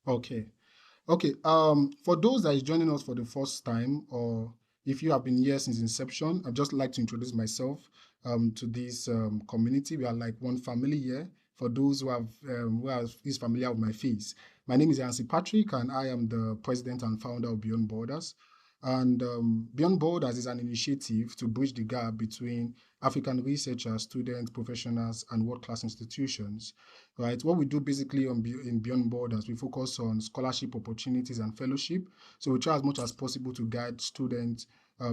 Okay. Okay. For those that is joining us for the first time, or if you have been here since inception, I'd just like to introduce myself to this community. We are like one family here. For those who is familiar with my face, my name is Yancy Patrick, and I am the president and founder of Beyond Borders. And Beyond Borders is an initiative to bridge the gap between African researchers, students, professionals, and world-class institutions, right? What we do basically in Beyond Borders, we focus on scholarship opportunities and fellowship. So we try as much as possible to guide students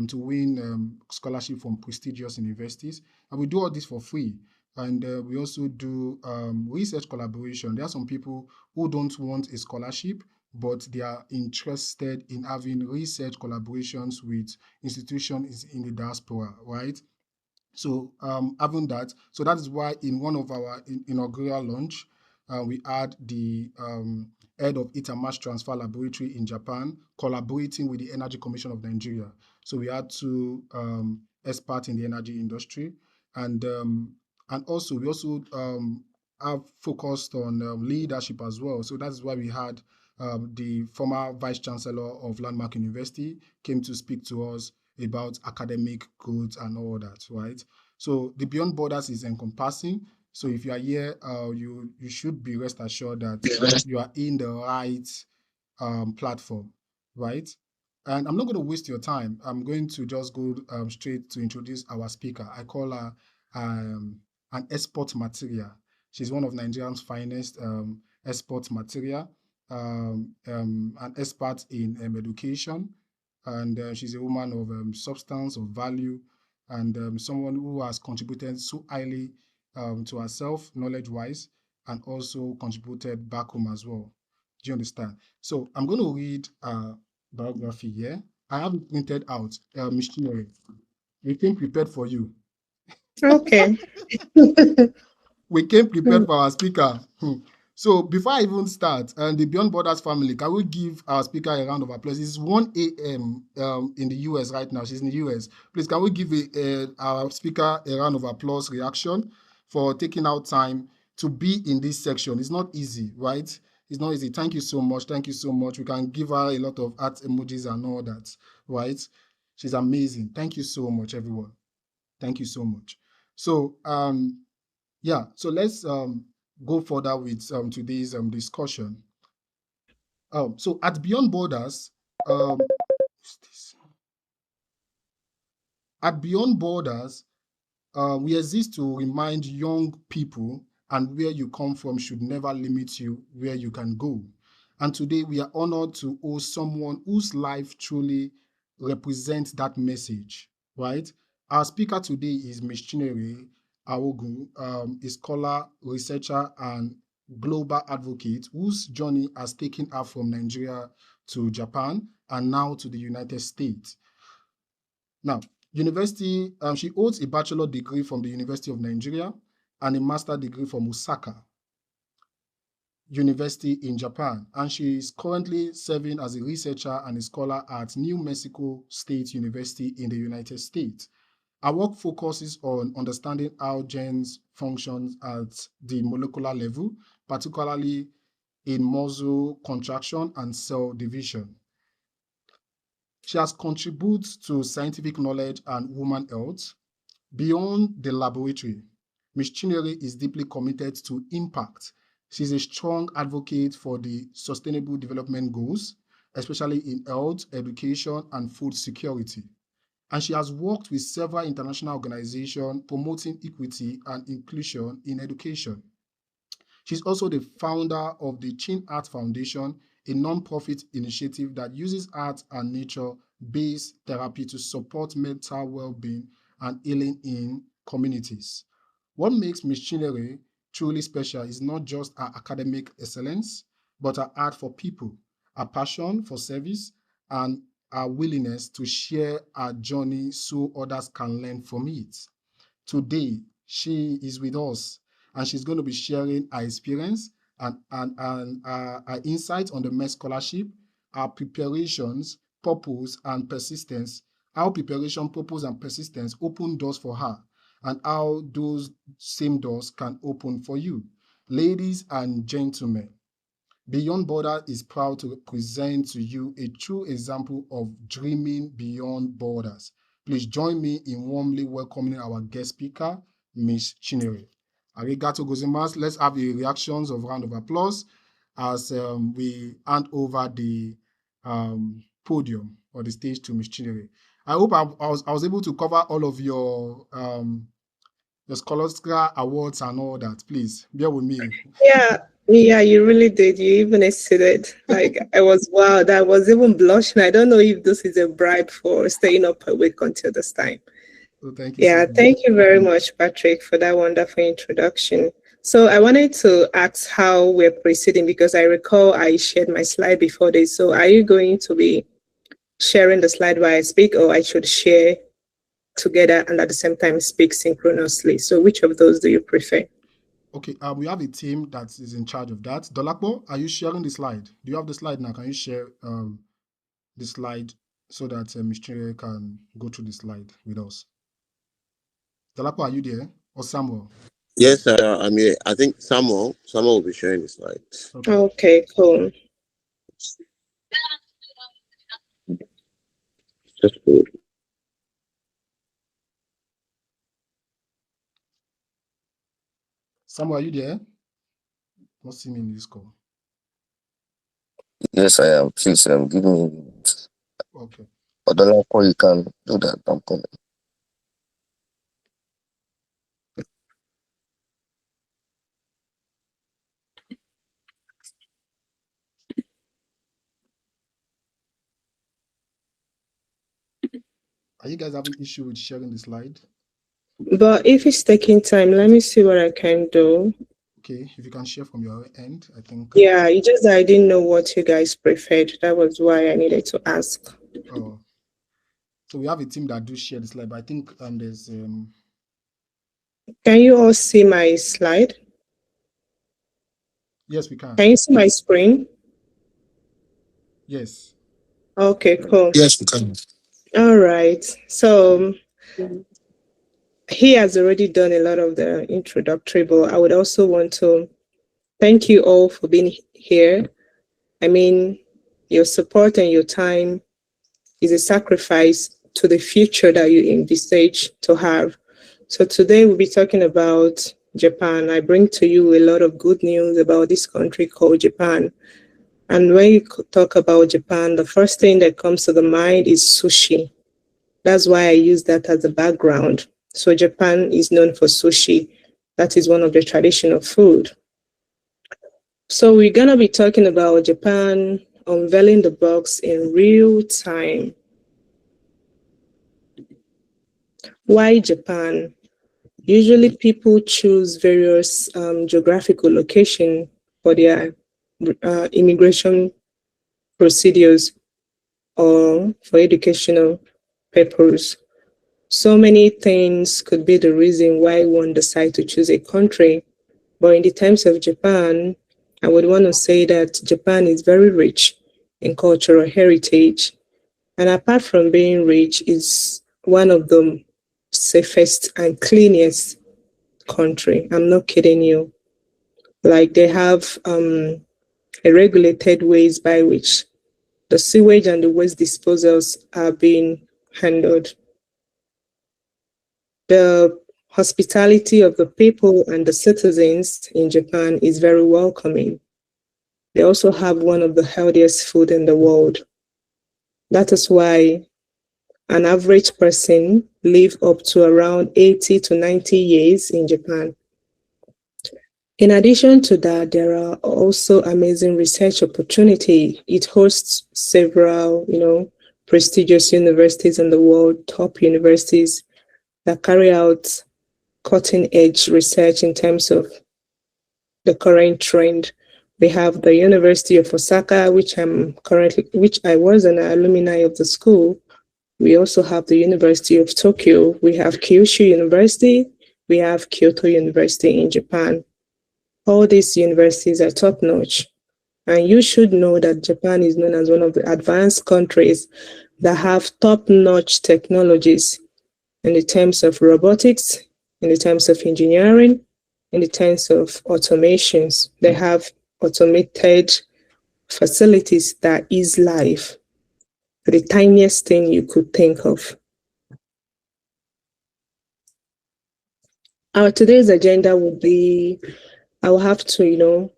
to win scholarship from prestigious universities, and we do all this for free. And we also do research collaboration. There are some people who don't want a scholarship, but they are interested in having research collaborations with institutions in the diaspora, right? So having that, so that is why in one of our inaugural launch, we had the head of Itamas Transfer Laboratory in Japan collaborating with the Energy Commission of Nigeria. So we had two experts in the energy industry, and also we also have focused on leadership as well. So that's why we had the former vice chancellor of Landmark University came to speak to us about academic growth and all that, right? So the Beyond Borders is encompassing. So if you are here, you should be rest assured that you are in the right platform, right? And I'm not going to waste your time. I'm going to just go straight to introduce our speaker. I call her an export material. She's one of Nigeria's finest export material, an expert in education, and she's a woman of substance, of value, and someone who has contributed so highly to herself, knowledge-wise, and also contributed back home as well. Do you understand? So I'm going to read a biography here. I have it printed out. Ms. Chinere, we came prepared for you. Okay. We came prepared for our speaker. So before I even start, and the Beyond Borders family, can we give our speaker a round of applause? It's 1 a.m. In the US right now. She's in the US. Please, can we give our speaker a round of applause reaction for taking out time to be in this section? It's not easy, right? It's not easy. Thank you so much. Thank you so much. We can give her a lot of art emojis and all that, right? She's amazing. Thank you so much, everyone. Thank you so much. So, yeah, so let's go further with today's discussion. So at Beyond Borders, what's this? At Beyond Borders, we exist to remind young people and where you come from should never limit you where you can go. And today we are honored to host someone whose life truly represents that message, right? Our speaker today is Ms. Chinere Awogun, a scholar, researcher, and global advocate whose journey has taken her from Nigeria to Japan and now to the United States. Now, she holds a bachelor degree from the University of Nigeria and a master degree from Osaka University in Japan. And she is currently serving as a researcher and a scholar at New Mexico State University in the United States. Our work focuses on understanding how genes function at the molecular level, particularly in muscle contraction and cell division. She has contributed to scientific knowledge and woman health. Beyond the laboratory, Ms. Chinere is deeply committed to impact. She's a strong advocate for the Sustainable Development Goals, especially in health, education, and food security. And she has worked with several international organizations promoting equity and inclusion in education. She's also the founder of the Chin Art Foundation, a nonprofit initiative that uses art and nature-based therapy to support mental well-being and healing in communities. What makes Ms. Chinere truly special is not just her academic excellence, but her art for people, her passion for service, and her willingness to share her journey so others can learn from it. Today, she is with us and she's going to be sharing her experience and her insights on the MEXT scholarship, our preparations, purpose, and persistence, how preparation, purpose, and persistence open doors for her, and how those same doors can open for you. Ladies and gentlemen, Beyond Border is proud to present to you a true example of dreaming beyond borders. Please join me in warmly welcoming our guest speaker, Ms. Chinere. Arigato gozaimasu. Let's have the reactions of round of applause as we hand over the podium or the stage to Ms. Chinere. I hope I was able to cover all of your scholastic awards and all that. Please bear with me. Yeah, you really did. You even exceeded. Like I was wow, I was even blushing. I don't know if this is a bribe for staying up awake until this time. So thank you so Yeah, much. thank you very much, Patrick, for that wonderful introduction. So I wanted to ask how we're proceeding because I recall I shared my slide before this. So are you going to be sharing the slide while I speak, or I should share together and at the same time speak synchronously? So which of those do you prefer? Okay, we have a team that is in charge of that. Dolapo, are you sharing the slide? Do you have the slide now? Can you share the slide so that Ms. Chinere can go through the slide with us? Dolapo, are you there? Or Samuel? Yes, I'm here. I think Samuel will be sharing the slides. Okay. Okay, cool. Just good. Samuel, are you there? Not see me in this call. Yes, I am. Please, give me. Okay. Odolapo, you can do that. I'm coming. Are you guys having issue with sharing the slide? But if it's taking time, let me see what I can do. Okay, if you can share from your end, I think. Yeah, it's just that I didn't know what you guys preferred. That was why I needed to ask. Oh, so we have a team that do share the slide, but I think there's Can you all see my slide? yes, we can. Can you see my screen? Yes. Okay, cool. Yes, we can. All right. So he has already done a lot of the introductory, but I would also want to thank you all for being here. I mean, your support and your time is a sacrifice to the future that you envisage to have. So today we'll be talking about Japan. I bring to you a lot of good news about this country called Japan. And when you talk about Japan, the first thing that comes to the mind is sushi. That's why I use that as a background. So Japan is known for sushi. That is one of the traditional food. So we're going to be talking about Japan unveiling the box in real time. Why Japan? Usually people choose various geographical location for their immigration procedures or for educational purpose. So many things could be the reason why one decide to choose a country. But in the terms of Japan, I would want to say that Japan is very rich in cultural heritage. And apart from being rich, is one of the safest and cleanest country. I'm not kidding you. Like they have a regulated ways by which the sewage and the waste disposals are being handled. The hospitality of the people and the citizens in Japan is very welcoming. They also have one of the healthiest food in the world. That is why an average person live up to around 80 to 90 years in Japan. In addition to that, there are also amazing research opportunity. It hosts several, prestigious universities in the world, top universities that carry out cutting edge research in terms of the current trend. We have the University of Osaka, which I was an alumni of the school. We also have the University of Tokyo. We have Kyushu University. We have Kyoto University in Japan. All these universities are top notch. And you should know that Japan is known as one of the advanced countries that have top notch technologies in the terms of robotics, in the terms of engineering, in the terms of automations. They have automated facilities that ease life, the tiniest thing you could think of. Our today's agenda will be, I will have to,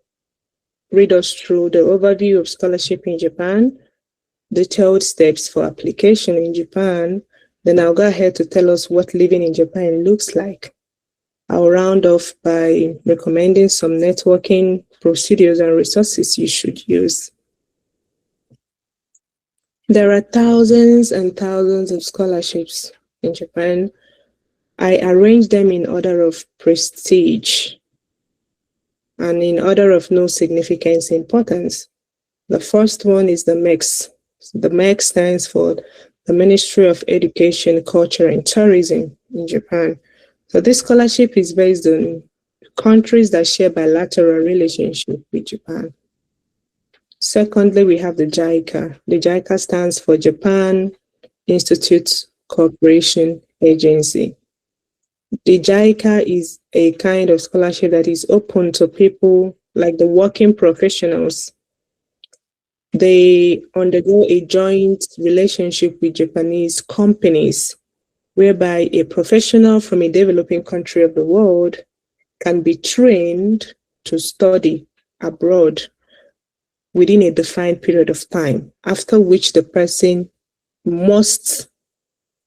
read us through the overview of scholarship in Japan, detailed steps for application in Japan. Then I'll go ahead to tell us what living in Japan looks like. I'll round off by recommending some networking procedures and resources you should use. There are thousands and thousands of scholarships in Japan. I arranged them in order of prestige and in order of no significance importance. The first one is the MEXT. The MEXT stands for the Ministry of Education, Culture and Tourism in Japan. So this scholarship is based on countries that share bilateral relationship with Japan. Secondly, we have the JICA. The JICA stands for Japan Institute Cooperation Agency. The JICA is a kind of scholarship that is open to people like the working professionals. They undergo a joint relationship with Japanese companies, whereby a professional from a developing country of the world can be trained to study abroad within a defined period of time, after which the person must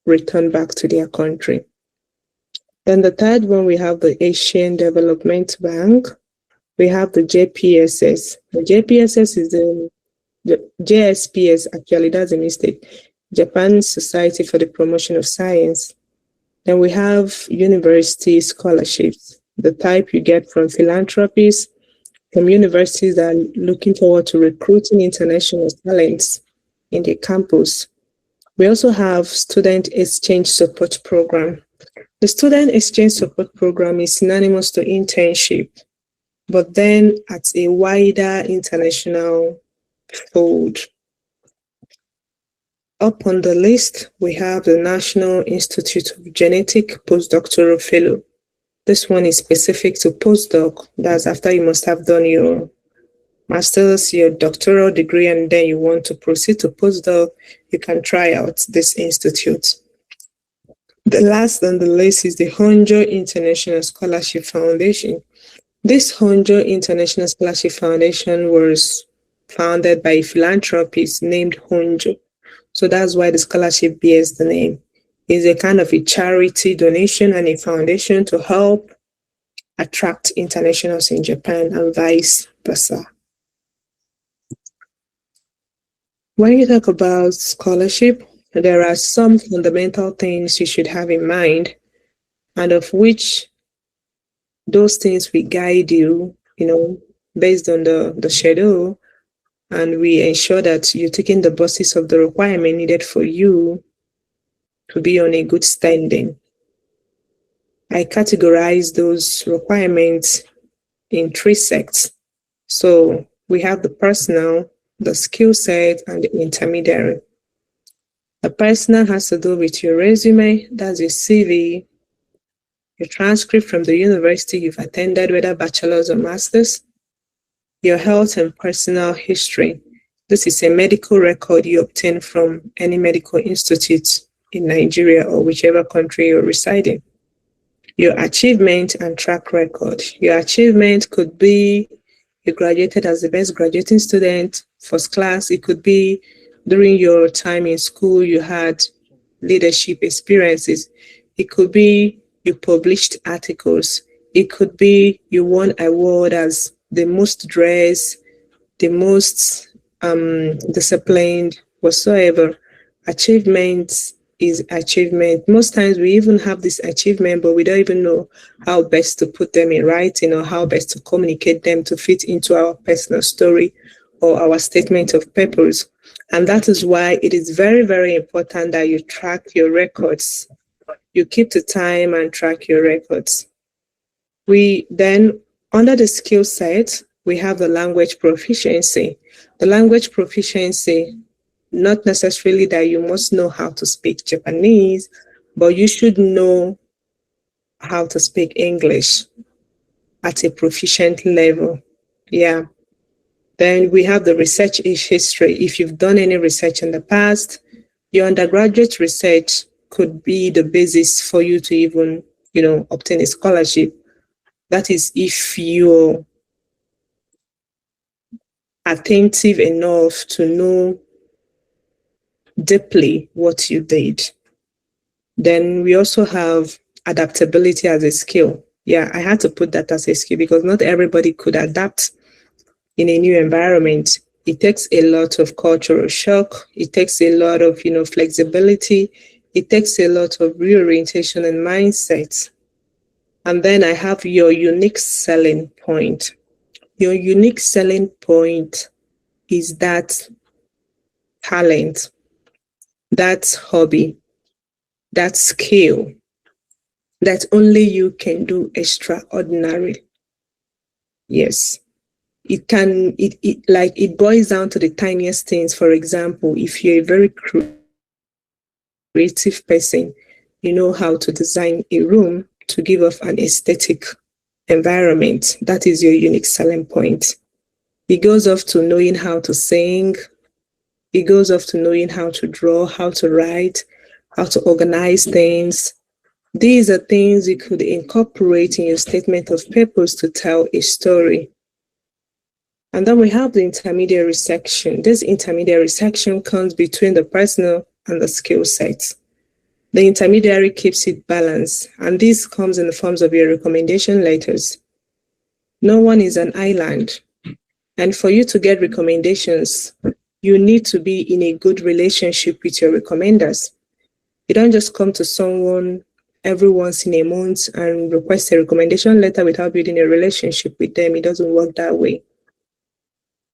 return back to their country. Then the third one, we have the Asian Development Bank. We have the JPSS. The JPSS is the JSPS, actually, that's a mistake. Japan Society for the Promotion of Science. Then we have university scholarships, the type you get from philanthropies, from universities that are looking forward to recruiting international talents in the campus. We also have student exchange support program. The student exchange support program is synonymous to internship, but then at a wider international fold. Up on the list, we have the National Institute of Genetic Postdoctoral Fellow. This one is specific to postdoc. That's after you must have done your master's, your doctoral degree, and then you want to proceed to postdoc, you can try out this institute. The last on the list is the Honjo International Scholarship Foundation. This Honjo International Scholarship Foundation was founded by a philanthropist named Honjo. So that's why the scholarship bears the name. It's a kind of a charity donation and a foundation to help attract internationals in Japan and vice versa. When you talk about scholarship, there are some fundamental things you should have in mind, and of which those things will guide you, based on the schedule, and we ensure that you're taking the basis of the requirement needed for you to be on a good standing. I categorize those requirements in three sects. So we have the personal, the skill set, and the intermediary. The personal has to do with your resume, that's your CV, your transcript from the university you've attended, whether bachelor's or master's, your health and personal history. This is a medical record you obtain from any medical institute in Nigeria or whichever country you're residing. Your achievement and track record. Your achievement could be you graduated as the best graduating student, first class. It could be during your time in school, you had leadership experiences. It could be you published articles. It could be you won an award as the most dressed, the most disciplined, whatsoever. Achievement is achievement. Most times we even have this achievement, but we don't even know how best to put them in writing or how best to communicate them to fit into our personal story or our statement of purpose. And that is why it is very, very important that you track your records. You keep the time and track your records. We then, under the skill set, we have the language proficiency. The language proficiency, not necessarily that you must know how to speak Japanese, but you should know how to speak English at a proficient level. Yeah. Then we have the research history. If you've done any research in the past, your undergraduate research could be the basis for you to even, obtain a scholarship. That is if you're attentive enough to know deeply what you did. Then we also have adaptability as a skill. Yeah, I had to put that as a skill because not everybody could adapt in a new environment. It takes a lot of cultural shock. It takes a lot of, flexibility. It takes a lot of reorientation and mindset. And then I have your unique selling point. Your unique selling point is that talent, that hobby, that skill that only you can do extraordinary. Yes. It boils down to the tiniest things. For example, if you're a very creative person, you know how to design a room to give off an aesthetic environment. That is your unique selling point. It goes off to knowing how to sing. It goes off to knowing how to draw, how to write, how to organize things. These are things you could incorporate in your statement of purpose to tell a story. And then we have the intermediary section. This intermediary section comes between the personal and the skill sets. The intermediary keeps it balanced, and this comes in the forms of your recommendation letters. No one is an island. And for you to get recommendations, you need to be in a good relationship with your recommenders. You don't just come to someone every once in a month and request a recommendation letter without building a relationship with them. It doesn't work that way.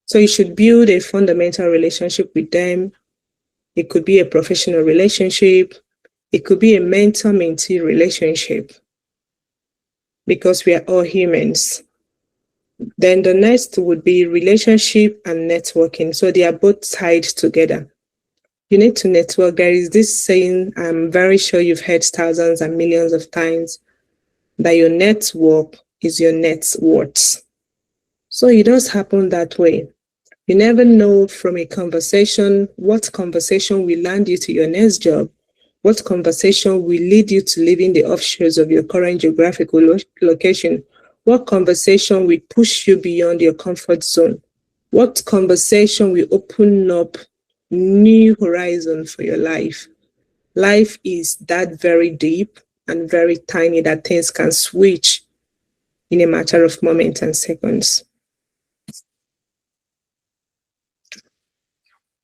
So you should build a fundamental relationship with them. It could be a professional relationship. It could be a mentor-mentee relationship, because we are all humans. Then the next would be relationship and networking. So they are both tied together. You need to network. There is this saying, I'm very sure you've heard thousands and millions of times, that your network is your net worth. So it does happen that way. You never know from a conversation what conversation will land you to your next job, what conversation will lead you to leaving the offshores of your current geographical location, what conversation will push you beyond your comfort zone, what conversation will open up new horizon for your life. Life is that very deep and very tiny that things can switch in a matter of moments and seconds.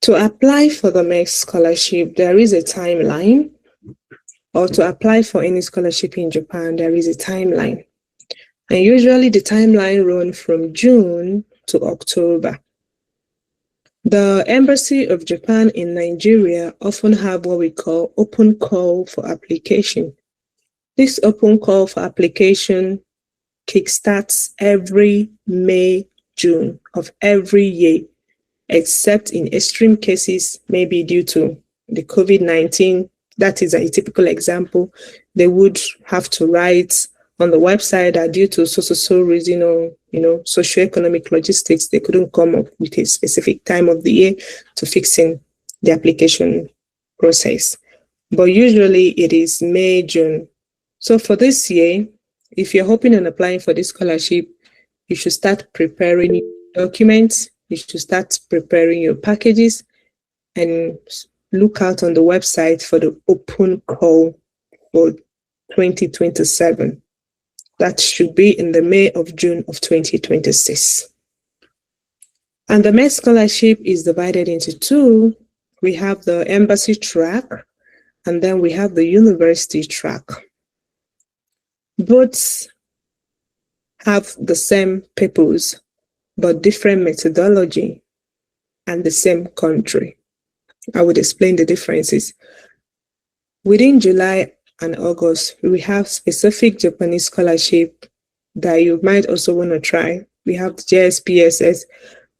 To apply for the MEXT scholarship, there is a timeline, or to apply for any scholarship in Japan, there is a timeline. And usually the timeline runs from June to October. The Embassy of Japan in Nigeria often have what we call open call for application. This open call for application kickstarts every May, June of every year, except in extreme cases, maybe due to the COVID-19. That is a typical example. They would have to write on the website that due to so reason, or socioeconomic logistics, they couldn't come up with a specific time of the year to fixing the application process. But usually it is May, June. So for this year, if you're hoping on applying for this scholarship, you should start preparing documents. You should start preparing your packages and look out on the website for the open call for 2027. That should be in the May of June of 2026. And the MEXT scholarship is divided into two. We have the embassy track, and then we have the university track. Both have the same purpose, but different methodology and the same country. I would explain the differences. Within July and August, we have specific Japanese scholarship that you might also want to try. We have the JSPSS,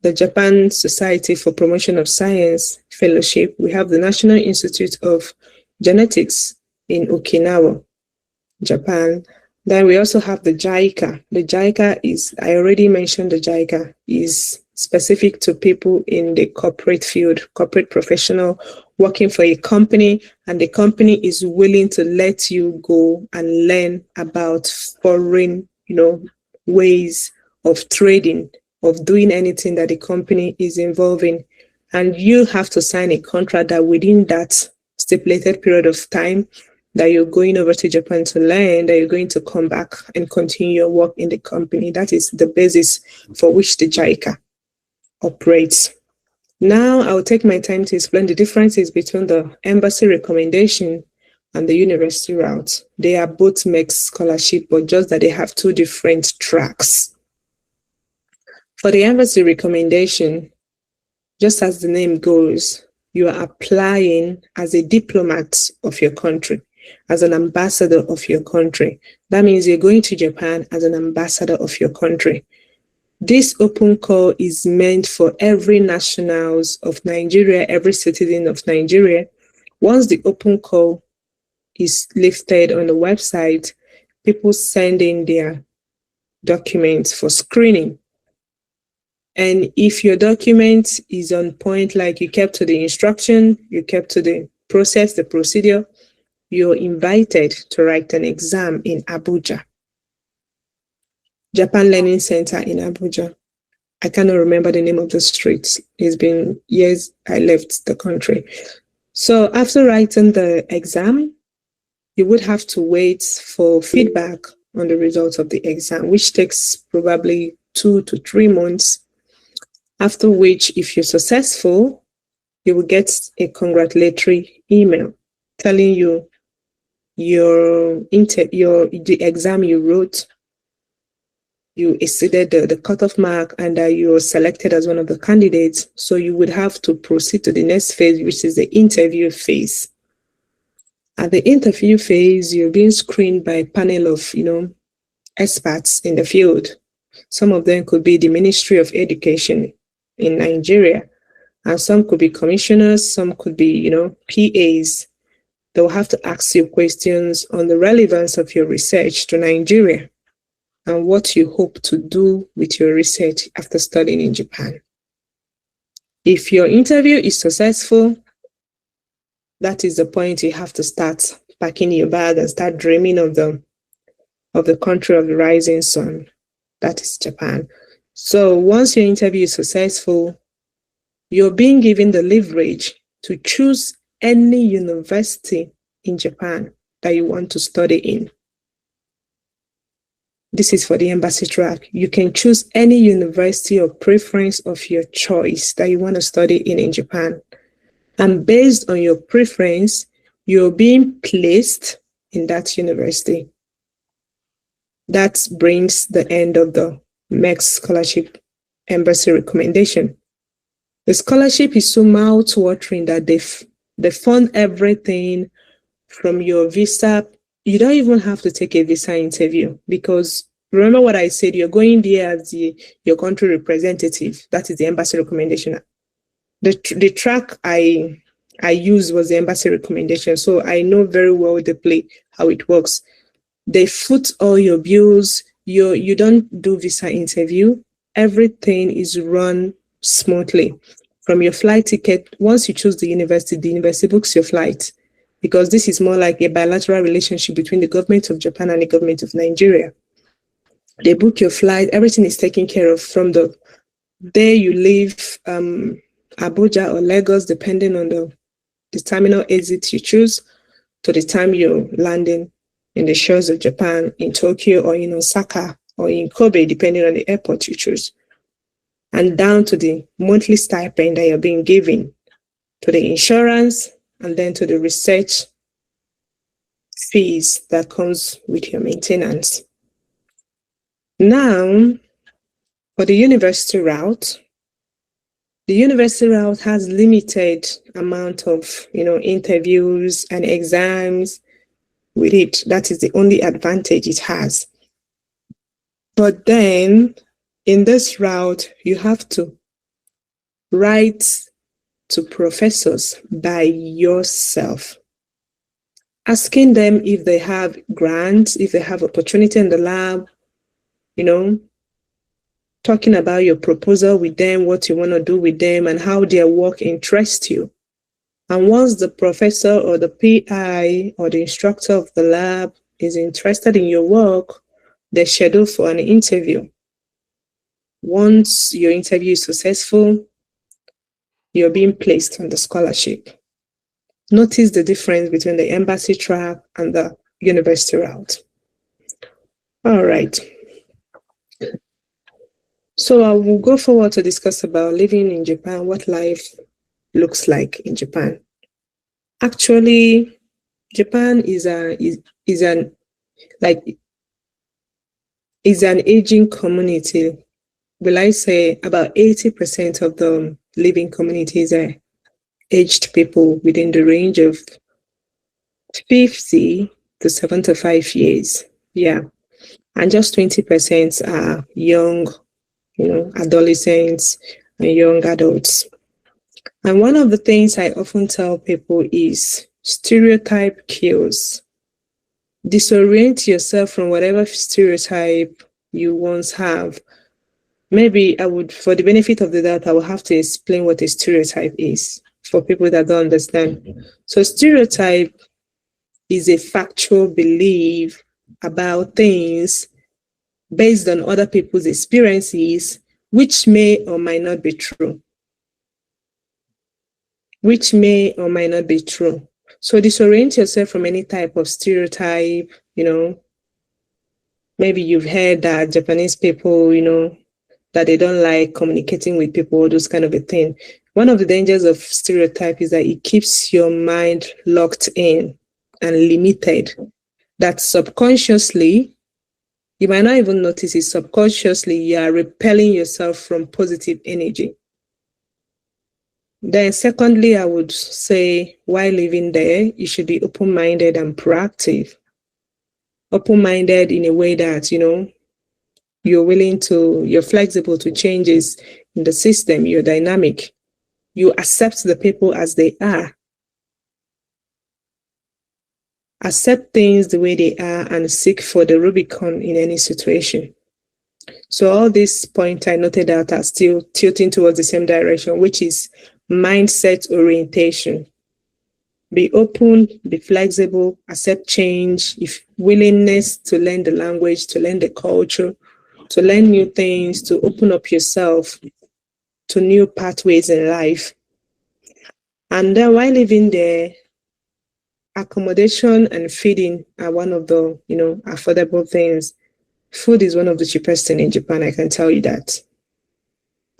the Japan Society for Promotion of Science Fellowship. We have the National Institute of Genetics in Okinawa, Japan. Then we also have the JICA. The JICA is, I already mentioned the JICA, is specific to people in the corporate field, corporate professional, working for a company, and the company is willing to let you go and learn about foreign, ways of trading, of doing anything that the company is involved in. And you have to sign a contract that within that stipulated period of time that you're going over to Japan to learn, that you're going to come back and continue your work in the company. That is the basis for which the JICA operates. Now I'll take my time to explain the differences between the embassy recommendation and the university route. They are both MEXT scholarship, but just that they have two different tracks. For the embassy recommendation, just as the name goes, you are applying as a diplomat of your country, as an ambassador of your country. That means you're going to Japan as an ambassador of your country. This open call is meant for every nationals of Nigeria, every citizen of Nigeria. Once the open call is lifted on the website, people send in their documents for screening. And if your document is on point, like you kept to the instruction, you kept to the process, the procedure, you're invited to write an exam in Abuja, Japan Learning Center in Abuja. I cannot remember the name of the street. It's been years I left the country. So after writing the exam, you would have to wait for feedback on the results of the exam, which takes probably 2 to 3 months. After which, if you're successful, you will get a congratulatory email telling you the exam you wrote, you exceeded the cutoff mark, and that you were selected as one of the candidates. So you would have to proceed to the next phase, which is the interview phase. At the interview phase, you're being screened by a panel of, experts in the field. Some of them could be the Ministry of Education in Nigeria, and some could be commissioners, some could be, PAs. They'll have to ask you questions on the relevance of your research to Nigeria and what you hope to do with your research after studying in Japan. If your interview is successful, that is the point you have to start packing your bag and start dreaming of the country of the rising sun. That is Japan. So once your interview is successful, you're being given the leverage to choose any university in Japan that you want to study in. This is for the embassy track. You can choose any university of preference of your choice that you want to study in Japan. And based on your preference, you're being placed in that university. That brings the end of the MEXT scholarship embassy recommendation. The scholarship is so mouth-watering that they fund everything from your visa. You don't even have to take a visa interview, because remember what I said, you're going there as your country representative. That is the embassy recommendation. The track I used was the embassy recommendation, so I know very well the play, how it works. They foot all your bills. You don't do visa interview. Everything is run smoothly. From your flight ticket, once you choose the university books your flight, because this is more like a bilateral relationship between the government of Japan and the government of Nigeria. They book your flight, everything is taken care of from the day you leave Abuja or Lagos, depending on the terminal exit you choose, to the time you're landing in the shores of Japan, in Tokyo or in Osaka or in Kobe, depending on the airport you choose, and down to the monthly stipend that you're being given, to the insurance, and then to the research fees that comes with your maintenance. Now, for the university route has limited amount of, interviews and exams with it. That is the only advantage it has. But then in this route, you have to write to professors by yourself, asking them if they have grants, if they have opportunity in the lab, talking about your proposal with them, what you want to do with them, and how their work interests you. And once the professor or the PI or the instructor of the lab is interested in your work, they schedule for an interview. Once your interview is successful, you're being placed on the scholarship. Notice the difference between the embassy track and the university route. All right. So I will go forward to discuss about living in Japan, what life looks like in Japan. Actually, Japan is an aging community. Will I say about 80% of the living communities are aged people within the range of 50 to 75 years. Yeah. And just 20% are young, adolescents and young adults. And one of the things I often tell people is stereotype kills. Disorient yourself from whatever stereotype you once have. Maybe I would, for the benefit of the doubt, I will have to explain what a stereotype is for people that don't understand. So stereotype is a factual belief about things based on other people's experiences, which may or might not be true. So disorient yourself from any type of stereotype, maybe you've heard that Japanese people, that they don't like communicating with people, those kind of a thing. One of the dangers of stereotype is that it keeps your mind locked in and limited, that subconsciously, you might not even notice it, subconsciously, you are repelling yourself from positive energy. Then secondly, I would say while living there, you should be open-minded and proactive. Open-minded in a way that, you're flexible to changes in the system, you're dynamic. You accept the people as they are. Accept things the way they are and seek for the Rubicon in any situation. So all these points I noted out are still tilting towards the same direction, which is mindset orientation. Be open, be flexible, accept change, if willingness to learn the language, to learn the culture, to learn new things, to open up yourself to new pathways in life. And then while living there, accommodation and feeding are one of the, affordable things. Food is one of the cheapest things in Japan, I can tell you that.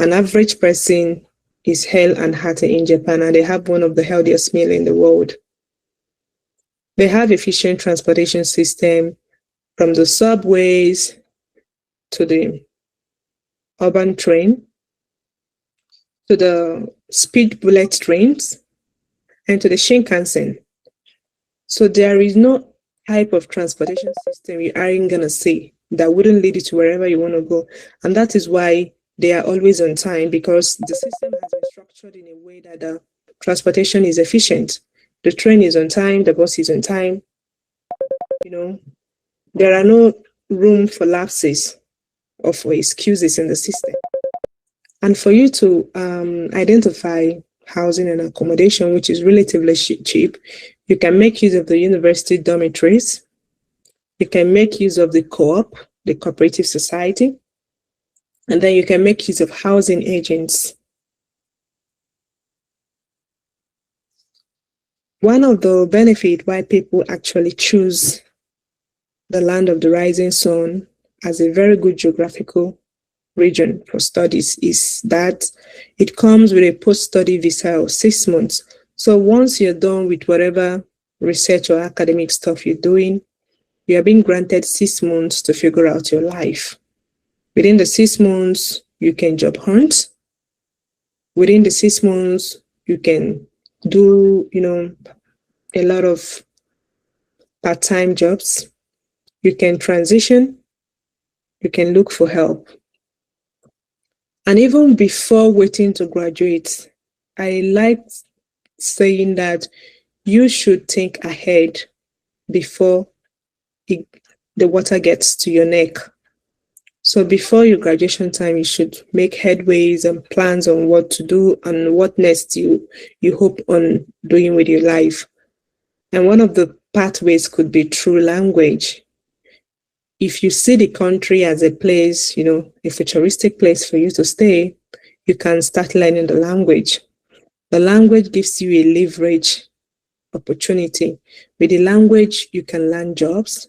An average person is hale and hearty in Japan, and they have one of the healthiest meals in the world. They have efficient transportation system from the subways to the urban train, to the speed bullet trains, and to the Shinkansen. So there is no type of transportation system you aren't going to see that wouldn't lead you to wherever you want to go. And that is why they are always on time, because the system has been structured in a way that the transportation is efficient. The train is on time, the bus is on time. There are no room for lapses or for excuses in the system. And for you to identify housing and accommodation, which is relatively cheap, you can make use of the university dormitories. You can make use of the co-op, the cooperative society, and then you can make use of housing agents. One of the benefits why people actually choose the land of the rising sun as a very good geographical region for studies is that it comes with a post-study visa of 6 months. So once you're done with whatever research or academic stuff you're doing, you are being granted 6 months to figure out your life. Within the 6 months, you can job hunt. Within the 6 months, you can do, a lot of part-time jobs. You can transition. You can look for help. And even before waiting to graduate, I like saying that you should think ahead before the water gets to your neck. So before your graduation time, you should make headways and plans on what to do and what next you hope on doing with your life. And one of the pathways could be through language. If you see the country as a place, a futuristic place for you to stay, you can start learning the language. The language gives you a leverage opportunity. With the language, you can land jobs.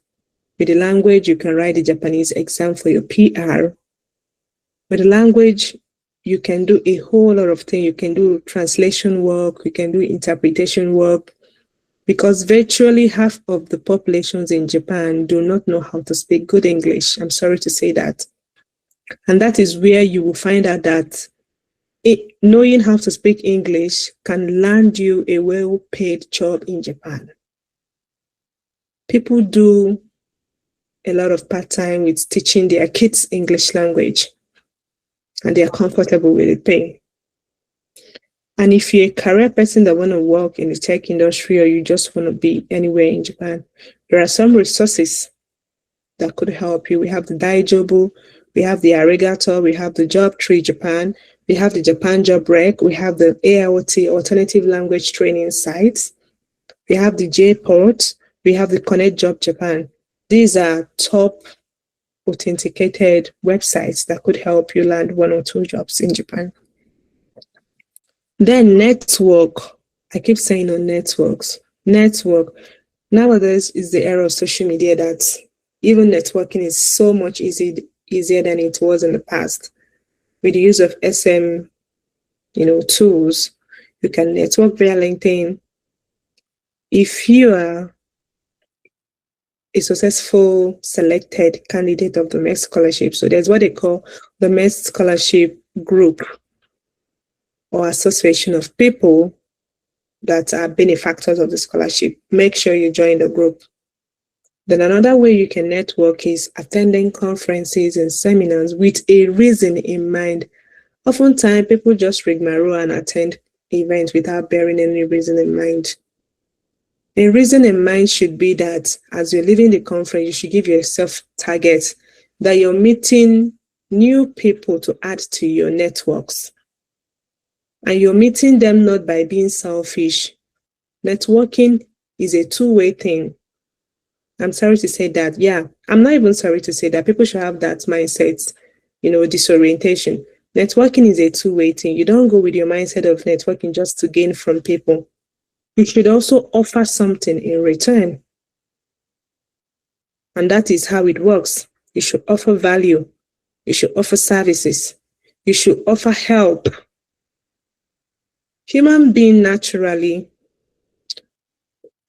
With the language, you can write the Japanese exam for your PR. With the language, you can do a whole lot of things. You can do translation work, you can do interpretation work, because virtually half of the populations in Japan do not know how to speak good English. I'm sorry to say that. And that is where you will find out that knowing how to speak English can land you a well-paid job in Japan. People do a lot of part-time with teaching their kids English language, and they are comfortable with the pay. And if you're a career person that want to work in the tech industry, or you just want to be anywhere in Japan, there are some resources that could help you. We have the Daijobu, we have the Arigato, we have the Job Tree Japan, we have the Japan Job Rec, we have the AIoT, Alternative Language Training Sites, we have the JPort, we have the Connect Job Japan. These are top authenticated websites that could help you land 1 or 2 jobs in Japan. Then network. I keep saying on networks. Network. Nowadays is the era of social media that even networking is so much easier than it was in the past. With the use of SM, tools, you can network via LinkedIn. If you are a successful selected candidate of the MEXT scholarship, so there's what they call the MEXT scholarship group or association of people that are benefactors of the scholarship. Make sure you join the group. Then another way you can network is attending conferences and seminars with a reason in mind. Oftentimes, people just rigmarole and attend events without bearing any reason in mind. A reason in mind should be that as you're leaving the conference, you should give yourself targets that you're meeting new people to add to your networks. And you're meeting them not by being selfish. Networking is a two-way thing. I'm sorry to say that. Yeah, I'm not even sorry to say that. People should have that mindset, disorientation. Networking is a two-way thing. You don't go with your mindset of networking just to gain from people. You should also offer something in return. And that is how it works. You should offer value. You should offer services. You should offer help. Human being naturally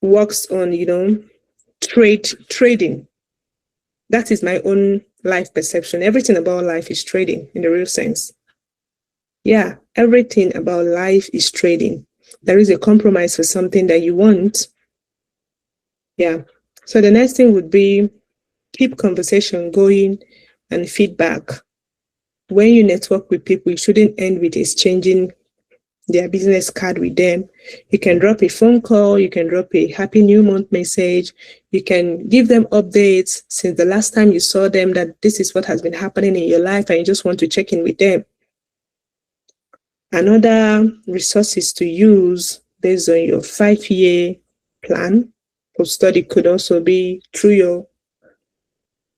works on, trading. That is my own life perception. Everything about life is trading in the real sense. Yeah, everything about life is trading. There is a compromise for something that you want. Yeah. So the next thing would be keep conversation going and feedback. When you network with people, you shouldn't end with exchanging their business card with them. You can drop a phone call, you can drop a happy new month message, you can give them updates since the last time you saw them, that this is what has been happening in your life and you just want to check in with them. Another resources to use based on your 5-year plan for study could also be through your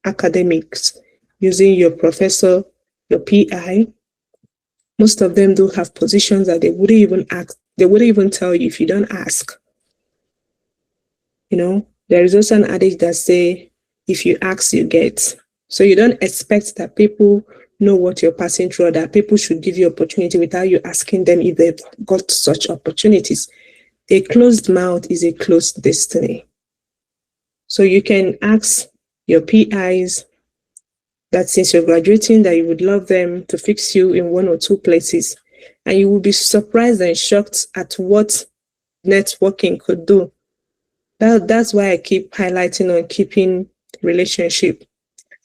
academics, using your professor, your PI. Most of them do have positions that they wouldn't even ask. They wouldn't even tell you if you don't ask. There is also an adage that say, if you ask, you get. So you don't expect that people know what you're passing through, or that people should give you opportunity without you asking them if they've got such opportunities. A closed mouth is a closed destiny. So you can ask your PIs that since you're graduating, that you would love them to fix you in 1 or 2 places. And you will be surprised and shocked at what networking could do. That's why I keep highlighting on keeping relationship.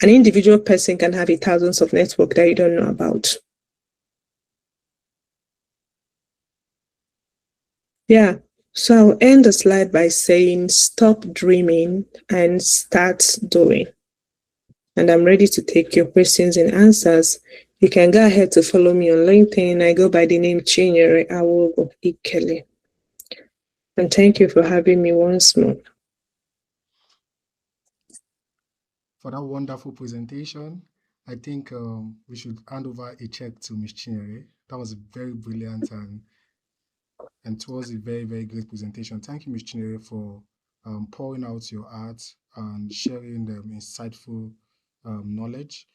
An individual person can have thousands of network that you don't know about. Yeah. So I'll end the slide by saying, stop dreaming and start doing. and I'm ready to take your questions and answers. You can go ahead to follow me on LinkedIn. I go by the name Chinyere Awogo Ikele. And thank you for having me once more. For that wonderful presentation. I think we should hand over a check to Ms. Chinyere. That was very brilliant and it was a very, very great presentation. Thank you, Ms. Chinyere, for pouring out your art and sharing the insightful knowledge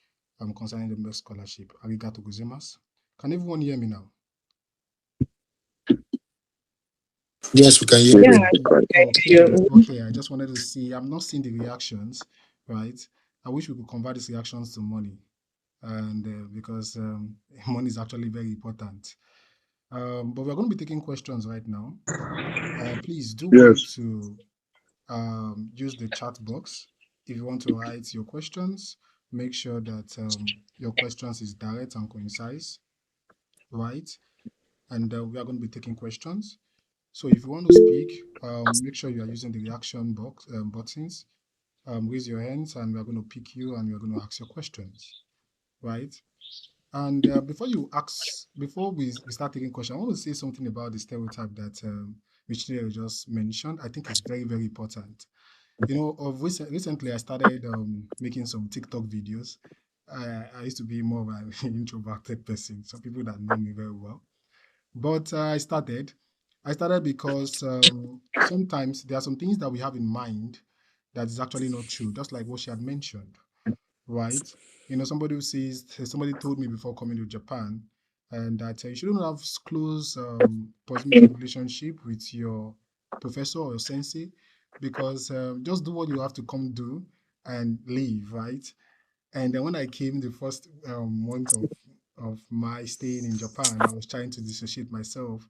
concerning the MEXT scholarship. Arigato gozaimasu. Can everyone hear me now? Yes, we can hear Yeah, you. Okay, okay. I just wanted to see. I'm not seeing the reactions, right? I wish we could convert these reactions to money, and because money is actually very important. But we're going to be taking questions right now. Please do well Yes. to use the chat box if you want to write your questions. Make sure that your questions is direct and concise, right? And we are going to be taking questions. So if you want to speak, make sure you are using the reaction box buttons. Raise your hands, and we are going to pick you, and we are going to ask your questions, right? And before we start taking questions, I want to say something about the stereotype that Michelle just mentioned. I think it's very, very important. You know, recently I started making some TikTok videos. I used to be more of an introverted person, some people that know me very well. But I started because sometimes there are some things that we have in mind that is actually not true, just like what she had mentioned, right? You know, somebody told me before coming to Japan, and that you shouldn't have close proximity relationship with your professor or your sensei, because just do what you have to come do and leave, right? And then when I came the first month of my staying in Japan, I was trying to dissociate myself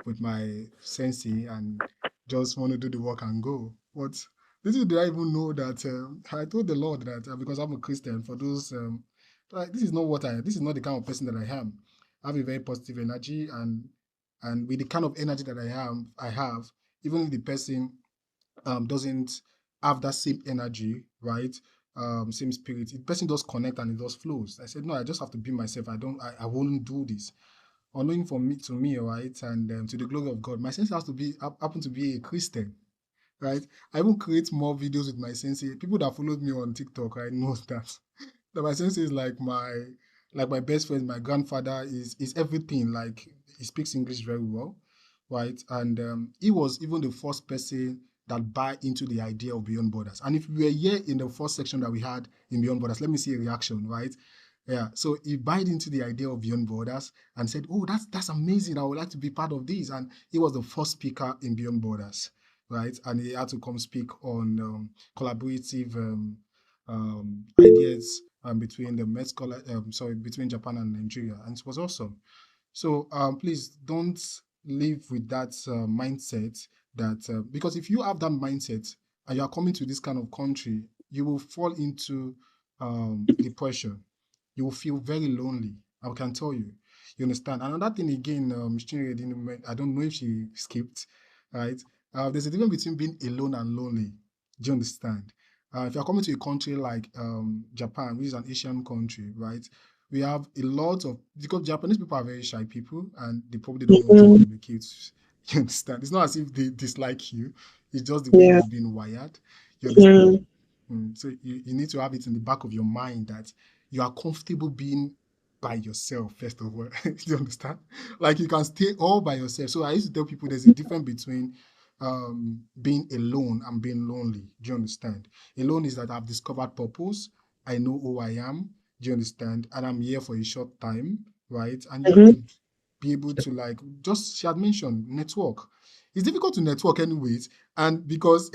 with my sensei and just want to do the work and go. But little did I even know that I told the Lord that because I'm a Christian, for those like, this is not the kind of person that I am. I have a very positive energy, and with the kind of energy that I have, even if the person doesn't have that same energy, right? Same spirit. The person does connect and it does flows. I said, no, I just have to be myself. I won't do this. Unknowing to me, right, and to the glory of God, my sense has to be happen to be a Christian, right? I even create more videos with my sensei. People that followed me on TikTok, I know that my sensei is like my best friend. My grandfather is everything. Like, he speaks English very well, right? And he was even the first person that buy into the idea of Beyond Borders. And if we were here in the first section that we had in Beyond Borders, let me see a reaction, right? Yeah, so he bought into the idea of Beyond Borders and said, "Oh, that's amazing! I would like to be part of this." And he was the first speaker in Beyond Borders, right? And he had to come speak on collaborative ideas between the between Japan and Nigeria, and it was awesome. So please don't live with that mindset that because if you have that mindset and you are coming to this kind of country, you will fall into depression. You will feel very lonely. I can tell you. You understand? Another thing again, I don't know if she skipped, right? There's a difference between being alone and lonely. Do you understand? If you're coming to a country like Japan, which is an Asian country, right? We have a lot of, because Japanese people are very shy people and they probably don't want to Mhm. communicate. You understand? It's not as if they dislike you. It's just the way Yeah. they've been wired. You understand? Mm. So you need to have it in the back of your mind that you are comfortable being by yourself, first of all. Do you understand? Like, you can stay all by yourself. So I used to tell people there's a difference between being alone and being lonely. Do you understand? Alone is that I've discovered purpose. I know who I am. Do you understand? And I'm here for a short time, right? And you have to Mhm. be able to, like, just, she had mentioned network. It's difficult to network anyways, and because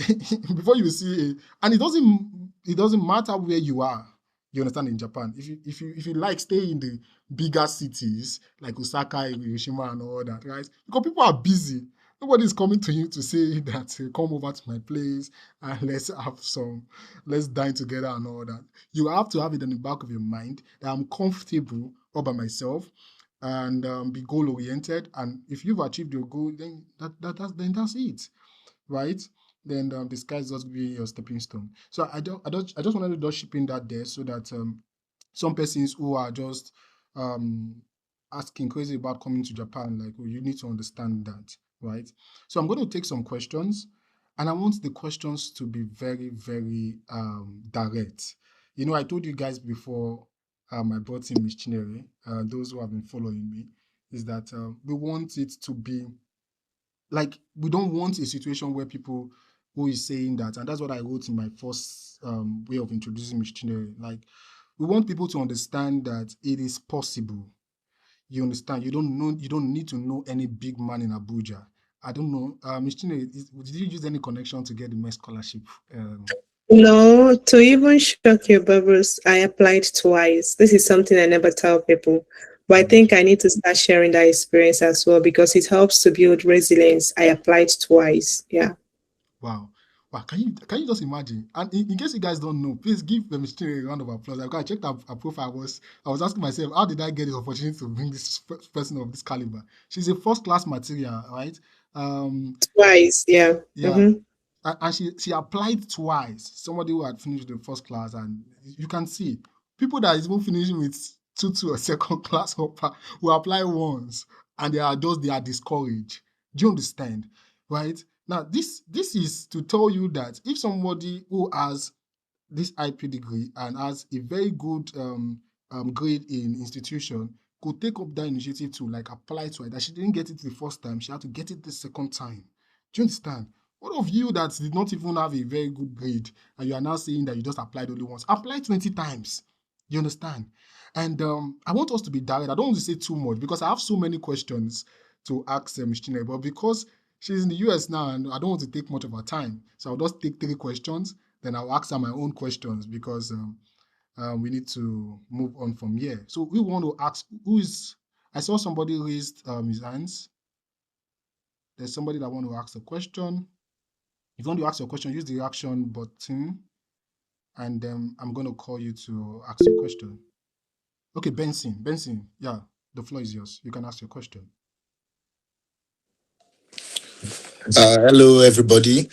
before you see and it doesn't matter where you are. You understand? In Japan, if you like, stay in the bigger cities like Osaka, Hiroshima, and all that, right? Because people are busy. Nobody's coming to you to say that come over to my place and let's dine together and all that. You have to have it in the back of your mind that I'm comfortable all by myself and be goal oriented. And if you've achieved your goal, then that's it, right? then the sky is just be your stepping stone. So I just wanted to just chip in that there so that some persons who are just asking crazy about coming to Japan, like, oh, you need to understand that, right? So I'm going to take some questions, and I want the questions to be very, very direct. You know, I told you guys before I brought in Miss Chinere, those who have been following me, is that we want it to be like, we don't want a situation where people who is saying that, and that's what I wrote in my first way of introducing missionary. Like, we want people to understand that it is possible. You understand? You don't need to know any big man in Abuja. I don't know. Missionary, did you use any connection to get the MEXT scholarship? No, to even shock your bubbles, I applied twice. This is something I never tell people. But I think I need to start sharing that experience as well because it helps to build resilience. I applied twice. Yeah. Wow. Wow, can you just imagine? And in case you guys don't know, please give the missionary a round of applause. Because I checked her profile. I was asking myself, how did I get this opportunity to bring this person of this caliber? She's a first class material, right? Twice, yeah. Yeah. And she applied twice. Somebody who had finished the first class, and you can see people that is even finishing with two or second class who apply once, and they are discouraged. Do you understand? Right? Now, this is to tell you that if somebody who has this IP degree and has a very good grade in institution could take up that initiative to like apply to it, that she didn't get it the first time, she had to get it the second time. Do you understand? What of you that did not even have a very good grade and you are now saying that you just applied only once? Apply 20 times. You understand? And I want us to be direct. I don't want to say too much because I have so many questions to ask Ms. Chinere, but because she's in the US now and I don't want to take much of her time, so I'll just take 3 questions, then I'll ask her my own questions because we need to move on from here. So we want to ask, I saw somebody raised his hands. There's somebody that want to ask a question. If you want to ask your question, use the reaction button, and then I'm going to call you to ask your question. Okay, Benson, yeah, the floor is yours. You can ask your question. Hello, everybody.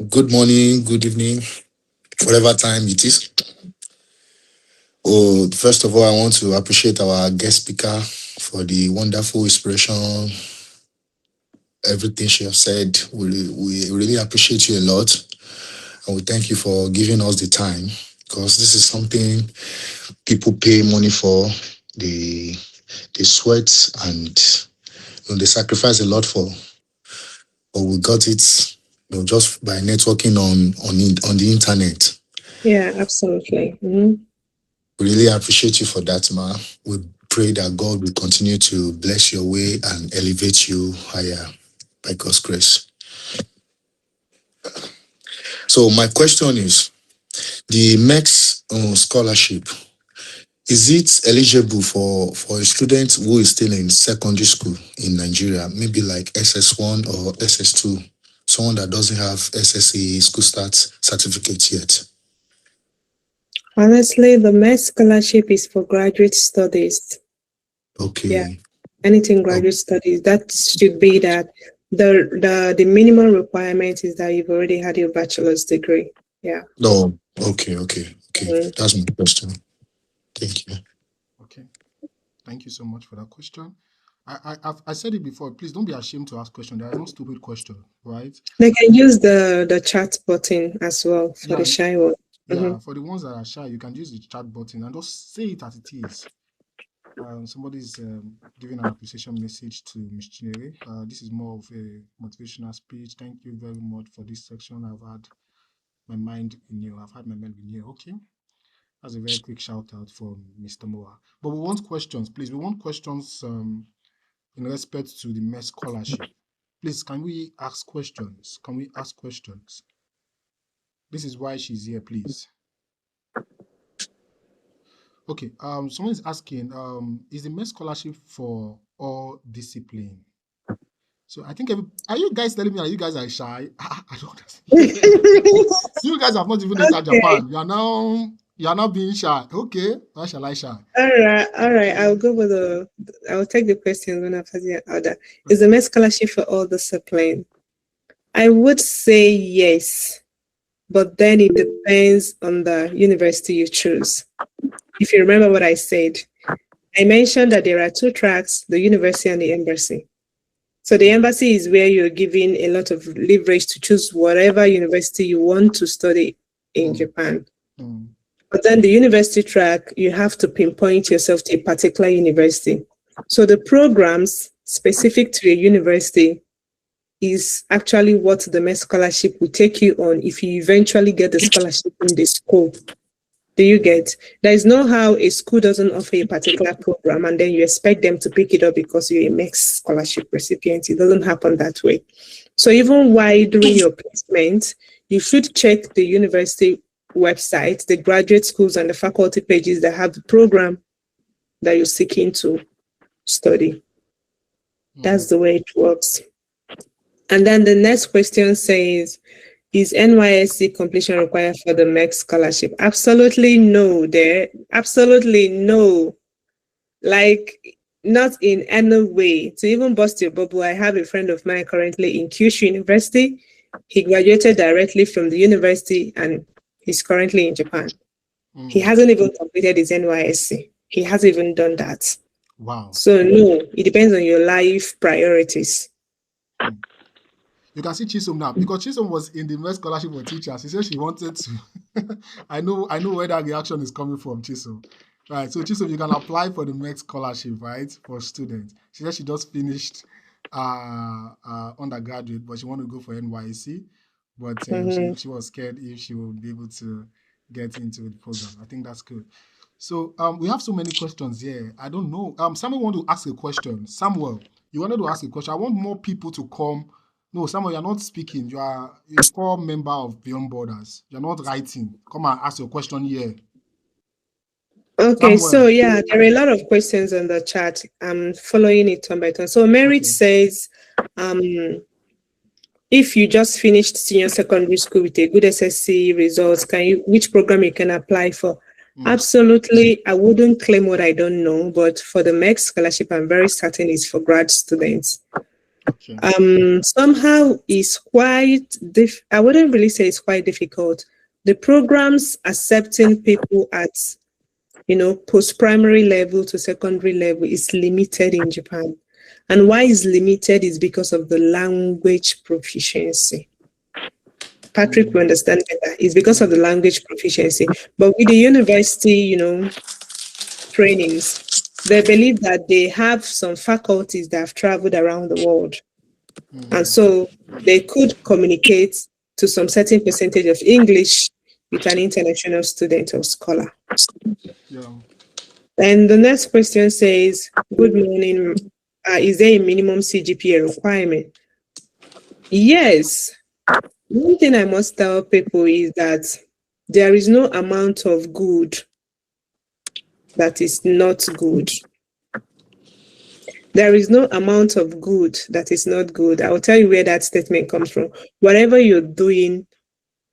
Good morning, good evening, whatever time it is. Oh, first of all, I want to appreciate our guest speaker for the wonderful inspiration, everything she has said. We really appreciate you a lot, and we thank you for giving us the time because this is something people pay money for. They sweat and they sacrifice a lot for, but we got it just by networking on the internet. Yeah, absolutely. We really appreciate you for that, ma. We pray that God will continue to bless your way and elevate you higher by God's grace. So my question is, the MEXT scholarship, is it eligible for a student who is still in secondary school in Nigeria, maybe like SS1 or SS2, someone that doesn't have SSE school start certificate yet? Honestly, the MEXT scholarship is for graduate studies. Okay. Yeah, anything graduate studies. That should be that the minimum requirement is that you've already had your bachelor's degree. Yeah. No. Okay. That's my question. Thank you. Okay. Thank you so much for that question. I said it before. Please don't be ashamed to ask questions. There are no stupid questions, right? They can use the chat button as well for the shy one. Yeah, for the ones that are shy, you can use the chat button and just say it as it is. Somebody's giving an appreciation message to Ms. Chinere. This is more of a motivational speech. Thank you very much for this section. I've had my mind renewed. Okay. That's a very quick shout out from Mr. Moa. But we want questions, please. We want questions in respect to the MEXT scholarship. Please, can we ask questions? This is why she's here, please. Okay, someone is asking, is the MEXT scholarship for all discipline? So I think are you guys telling me that you guys are shy? I don't understand. You guys have not even entered Japan. You are now being shy. Okay, why shall I shy? All right. I'll take the questions one after the other. Is the MEXT scholarship for all discipline? I would say yes, but then it depends on the university you choose. If you remember what I said, I mentioned that there are two tracks, the university and the embassy. So the embassy is where you're given a lot of leverage to choose whatever university you want to study in Japan. But then the university track, you have to pinpoint yourself to a particular university. So the programs specific to a university is actually what the MEXT scholarship will take you on if you eventually get the scholarship in the school. Do you get? There is no how a school doesn't offer a particular program and then you expect them to pick it up because you're a MEXT scholarship recipient. It doesn't happen that way. So even while doing your placement, you should check the university website, the graduate schools and the faculty pages that have the program that you're seeking to study. That's the way it works. And then the next question says, is NYSC completion required for the MEXT scholarship? Absolutely no, there. Absolutely no. Like, not in any way. To even bust your bubble, I have a friend of mine currently in Kyushu University. He graduated directly from the university and he's currently in Japan. He hasn't even completed his NYSC. He hasn't even done that. Wow. So no, it depends on your life priorities. You can see Chisom now, because Chisom was in the MEXT scholarship for teachers. She said she wanted to. I know where that reaction is coming from, Chisom. Right. So Chisom, you can apply for the MEXT scholarship, right, for students. She said she just finished undergraduate, but she wanted to go for NYC. But she was scared if she would be able to get into the program. I think that's good. So we have so many questions here. I don't know. Samuel want to ask a question. Samuel, you wanted to ask a question. I want more people to come. No, Samuel, you're not speaking. You are a core member of Beyond Borders. You're not writing. Come and ask your question here. Okay, Samuel. so yeah, there are a lot of questions on the chat. I'm following it turn by turn. So Merit says, if you just finished senior secondary school with a good SSC results, which program you can apply for? Absolutely, I wouldn't claim what I don't know, but for the MEXT scholarship, I'm very certain it's for grad students. Okay. Somehow it's quite I wouldn't really say it's quite difficult. The programs accepting people at post-primary level to secondary level is limited in Japan. And why is limited is because of the language proficiency. Patrick will understand better. It's because of the language proficiency. But with the university, trainings, they believe that they have some faculties that have traveled around the world. And so they could communicate to some certain percentage of English with an international student or scholar. Yeah. And the next question says, good morning. Is there a minimum CGPA requirement? Yes. One thing I must tell people is that there is no amount of good that is not good. There is no amount of good that is not good. I will tell you where that statement comes from. Whatever you're doing,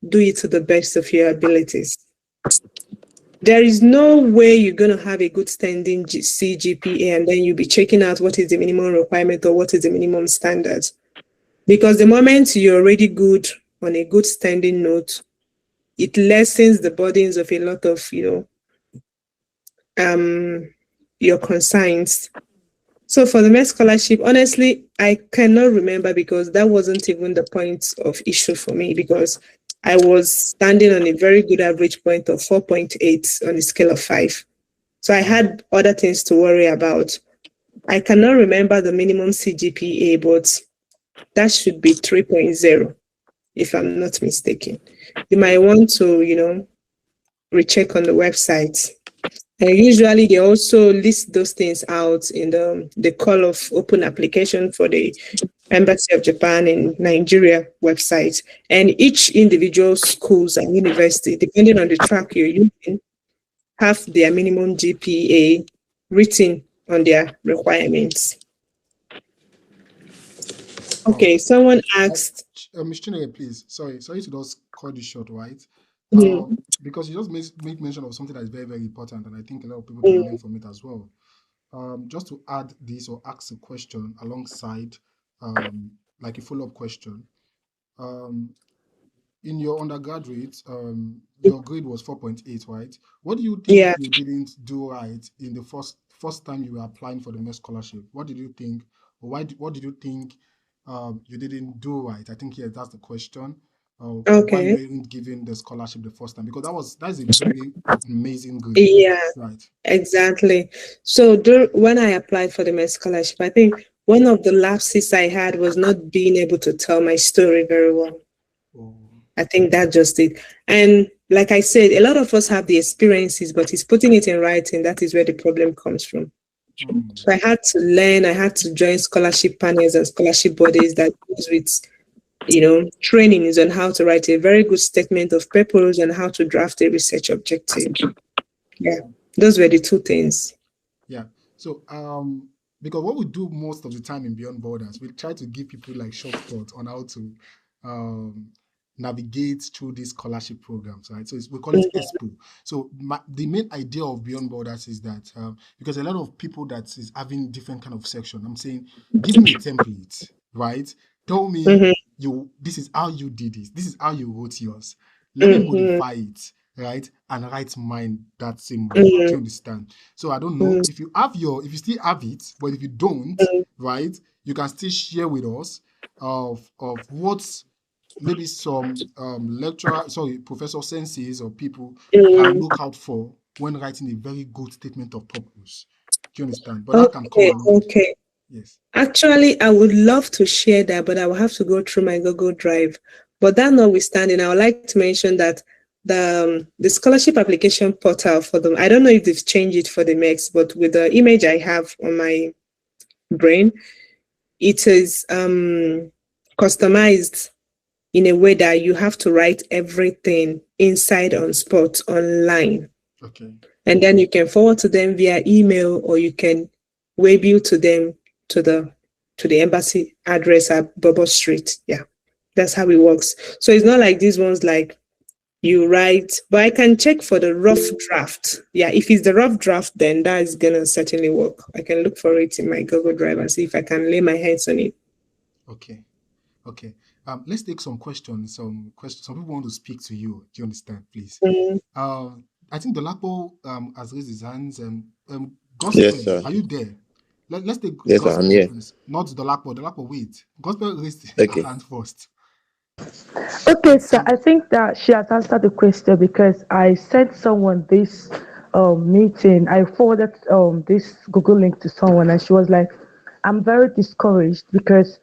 do it to the best of your abilities. There is no way you're going to have a good standing CGPA and then you'll be checking out what is the minimum requirement or what is the minimum standard. Because the moment you're already good on a good standing note, it lessens the burdens of a lot of, your concerns. So for the MEXT scholarship, honestly, I cannot remember because that wasn't even the point of issue for me because I was standing on a very good average point of 4.8 on a scale of 5. So I had other things to worry about. I cannot remember the minimum CGPA, but that should be 3.0, if I'm not mistaken. You might want to, recheck on the website. And usually they also list those things out in the call of open application for the Embassy of Japan in Nigeria website. And each individual schools and university, depending on the track you're using, have their minimum GPA written on their requirements. Okay, someone asked. Ms. Chineke, please, sorry to just cut this short, right? Because you just make mention of something that is very, very important, and I think a lot of people can learn from it as well. Just to add this or ask a question alongside, like a follow-up question. Um, in your undergraduate, your grade was 4.8, right? What do you think Yeah. you didn't do right in the first time you were applying for the MEXT scholarship? What did you think, or what did you think you didn't do right? I think yeah, that's the question. Or why you Okay. weren't given the scholarship the first time? Because that's a very amazing grade, Yeah, right? exactly. So when I applied for the MEXT scholarship, I think one of the lapses I had was not being able to tell my story very well. Oh, I think that just it. And like I said, a lot of us have the experiences, but it's putting it in writing. That is where the problem comes from. hmm, So I had to learn, I had to join scholarship panels and scholarship bodies that deals with, trainings on how to write a very good statement of purpose and how to draft a research objective. Yeah, those were the two things. yeah. So because what we do most of the time in Beyond Borders, we try to give people like shortcuts on how to um navigate through these scholarship programs, right? So we call it Mhm, EXPO. So the main idea of Beyond Borders is that because a lot of people that is having different kind of section, I'm saying, give me a template, right? Tell me mhm, this is how you did it. This is how you wrote yours. Let me mhm, modify it, right? And write mine that same way. Do you mhm, understand? So I don't know mhm, if you still have it, but if you don't, mhm, right, you can still share with us of what maybe some lecturer, sorry, professor senses or people can mhm. look out for when writing a very good statement of purpose. Do you understand? But that can come Okay, along. okay. Yes. Actually, I would love to share that, but I will have to go through my Google Drive. But that notwithstanding, I would like to mention that the scholarship application portal for them, I don't know if they've changed it for the MEX, but with the image I have on my brain, it is customized in a way that you have to write everything inside on spot online. Okay. And then you can forward to them via email or you can waybill to them to the embassy address at Bobo Street. Yeah, that's how it works. So it's not like these ones like you write, but I can check for the rough draft. Yeah, if it's the rough draft, then that is gonna certainly work. I can look for it in my Google Drive and see if I can lay my hands on it. Okay. Okay. Let's take some questions. Some questions. Some people want to speak to you. Do you understand, please? Mm, I think Dolapo has raised his hands. Yes, Gospel, sir. are you there? Let's take Yes, sir. I'm Gospel here. first, not Dolapo. Dolapo, wait. Gospel raised her Okay. hand first. Okay, so I think that she has answered the question because I sent someone this meeting. I forwarded this Google link to someone, and she was like, "I'm very discouraged because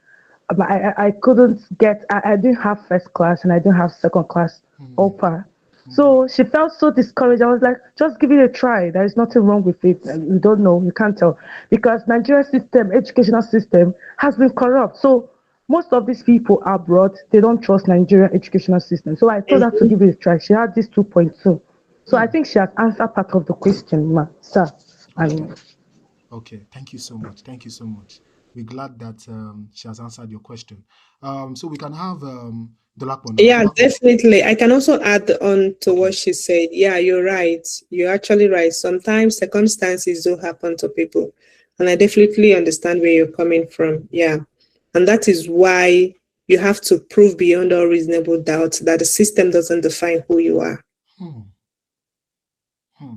I couldn't get. I didn't have first class and I didn't have second class Hmm, offer." hmm, So she felt so discouraged. I was like, just give it a try. There is nothing wrong with it. You don't know, you can't tell. Because Nigeria system, educational system has been corrupt. So most of these people abroad, they don't trust Nigerian educational system. So I told her to mhm. give it a try. She had this 2.2. So I hmm. think she has answered part of the question, ma, sir. Okay. And Okay. Thank you so much. Thank you so much. We're glad that she has answered your question. So we can have Dolapo now. Yeah, Dolapo. definitely. I can also add on to what Okay. she said. Yeah, you're right. You're actually right. Sometimes circumstances do happen to people. And I definitely understand where you're coming from. Yeah. And that is why you have to prove beyond all reasonable doubt that the system doesn't define who you are. Hmm, hmm.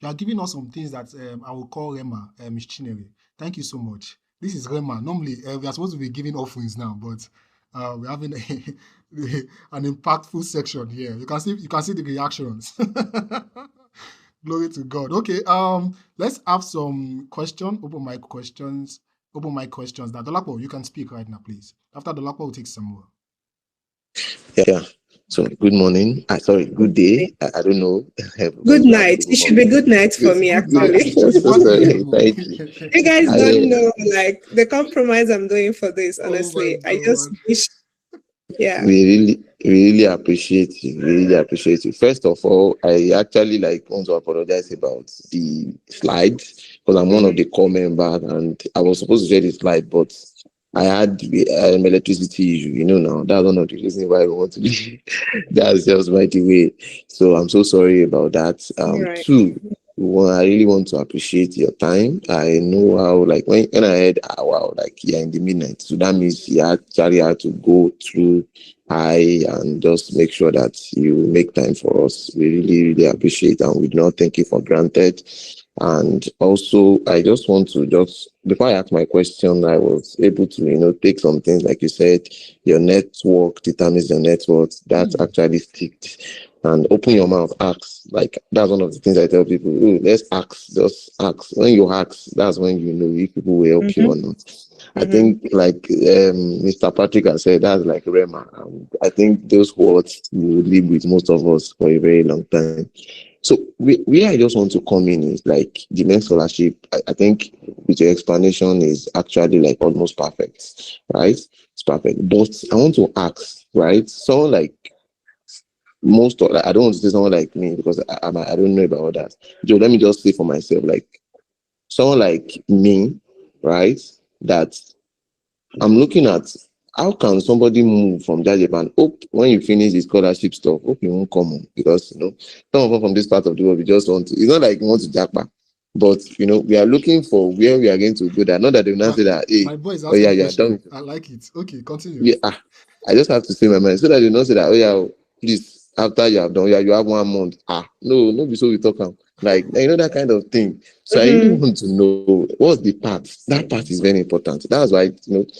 You are giving us some things that I will call Rema, Miss Chinere. Thank you so much. This is Rema. Normally, we are supposed to be giving offerings now, but we're having an impactful section here. You can see the reactions. Glory to God. Okay, let's have some question, open mic questions. Open mic questions. Now, Dolapo, you can speak right now, please. After Dolapo, we'll take some more. Yeah. So good morning. Sorry, good day. I don't know Good because we have night. people It from should be good night for It's me, good night, actually. actually. so What do you sorry. know? Thank you. You guys don't I know, like, the compromise I'm doing for this, Oh my honestly. I just God. wish, yeah. we really appreciate you. We really appreciate you. First of all, I actually like want to apologize about the slides because I'm one of Mhm. the core members and I was supposed to share the slide, but I had electricity issue. Now that's one of the reasons why we want to be. That's just by the way. So I'm so sorry about that. All right. Two. well, I really want to appreciate your time. I know how, like, when I heard, wow, like, you're in the midnight. So that means you actually had to go through high and just make sure that you make time for us. We really, really appreciate, and we do not take it for granted. And also, I just want to before I ask my question, I was able to, take some things, like you said, your network determines your net worth. That's actually sticked. And open your mouth, ask. Like, that's one of the things I tell people. Oh, let's ask, just ask. When you ask, that's when you know if people will help you or not. I think, like Mr. Patrick has said, that's like Rema. I think those words will live with most of us for a very long time. So where I just want to come in is like the MEXT scholarship. I think with your explanation is actually like almost perfect, right? It's perfect. But I want to ask, right? Someone like most of, I don't want to say someone like me because I don't know about that. Joe, let me just say for myself, like someone like me, right? That I'm looking at how can somebody move from that Japan? Hope when you finish the scholarship stuff, hope you won't come on because some of us from this part of the world we just want to. It's not like we want to jackpot, but we are looking for where we are going to go. That not that they will not say that. Hey, My boy is oh yeah, asking yeah, question. done. I like it. Okay, continue. Yeah, I just have to say my mind so that they don't say that. Oh yeah, please after you have done, yeah, you have 1 month. No, be so we talk like that kind of thing. So I really want to know what's the part. That part is very important. That's why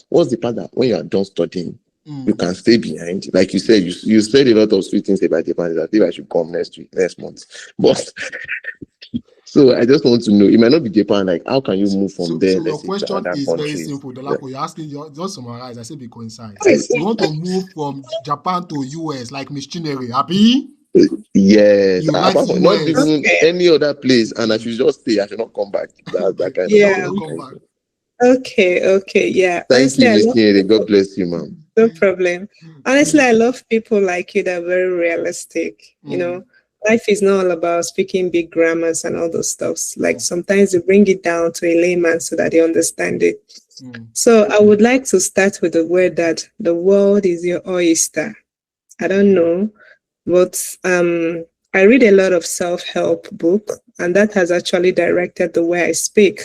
what's the part that when you are done studying, you can stay behind. Like you said, you said a lot of sweet things about Japan. I think I should come next month. But so I just want to know. It might not be Japan. Like how can you move from there, So your let's say, to question other is very countries? simple, Yeah. Dolapo. You're asking, just summarize. I say be concise. You want to move from Japan to US like missionary, happy? Yes, You like apart from not US? even any other place, and I should just stay. I should not come back. That's that kind You of don't want Yeah. to thing. come back. Okay. Yeah. Thank Honestly, you, I Miss love Nyere. God people. bless you, ma'am. No problem. Honestly, I love people like you that are very realistic. Life is not all about speaking big grammars and all those stuffs. Like sometimes you bring it down to a layman so that they understand it. So I would like to start with the word that the world is your oyster. I don't know, but I read a lot of self-help book, and that has actually directed the way I speak.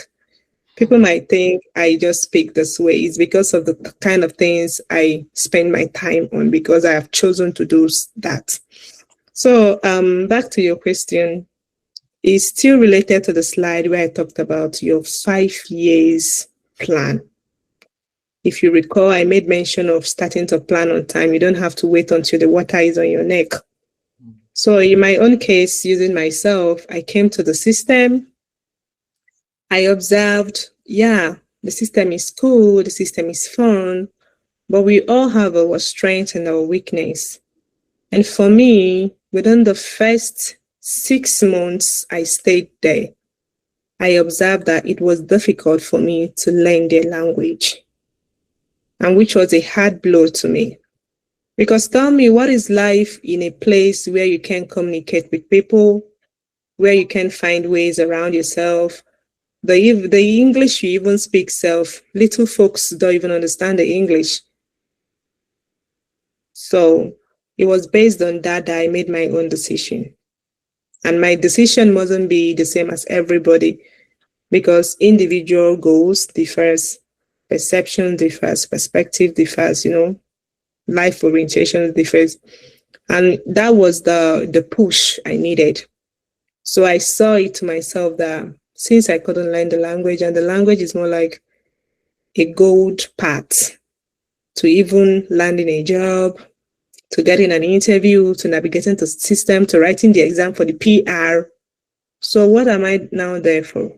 People might think I just speak this way. It's because of the kind of things I spend my time on because I have chosen to do that. So back to your question. It's still related to the slide where I talked about your 5 years plan. If you recall, I made mention of starting to plan on time. You don't have to wait until the water is on your neck. So in my own case, using myself, I came to the system. I observed, the system is cool, the system is fun, but we all have our strength and our weakness. And for me, within the first 6 months I stayed there, I observed that it was difficult for me to learn their language, and which was a hard blow to me. Because tell me, what is life in a place where you can communicate with people, where you can find ways around yourself? The English you even speak self, little folks don't even understand the English. So it was based on that I made my own decision. And my decision mustn't be the same as everybody because individual goals differs, perception differs, perspective differs, life orientation differs. And that was the push I needed. So I saw it to myself that since I couldn't learn the language, and the language is more like a gold path to even landing a job, to getting an interview, to navigating the system, to writing the exam for the PR. So what am I now there for?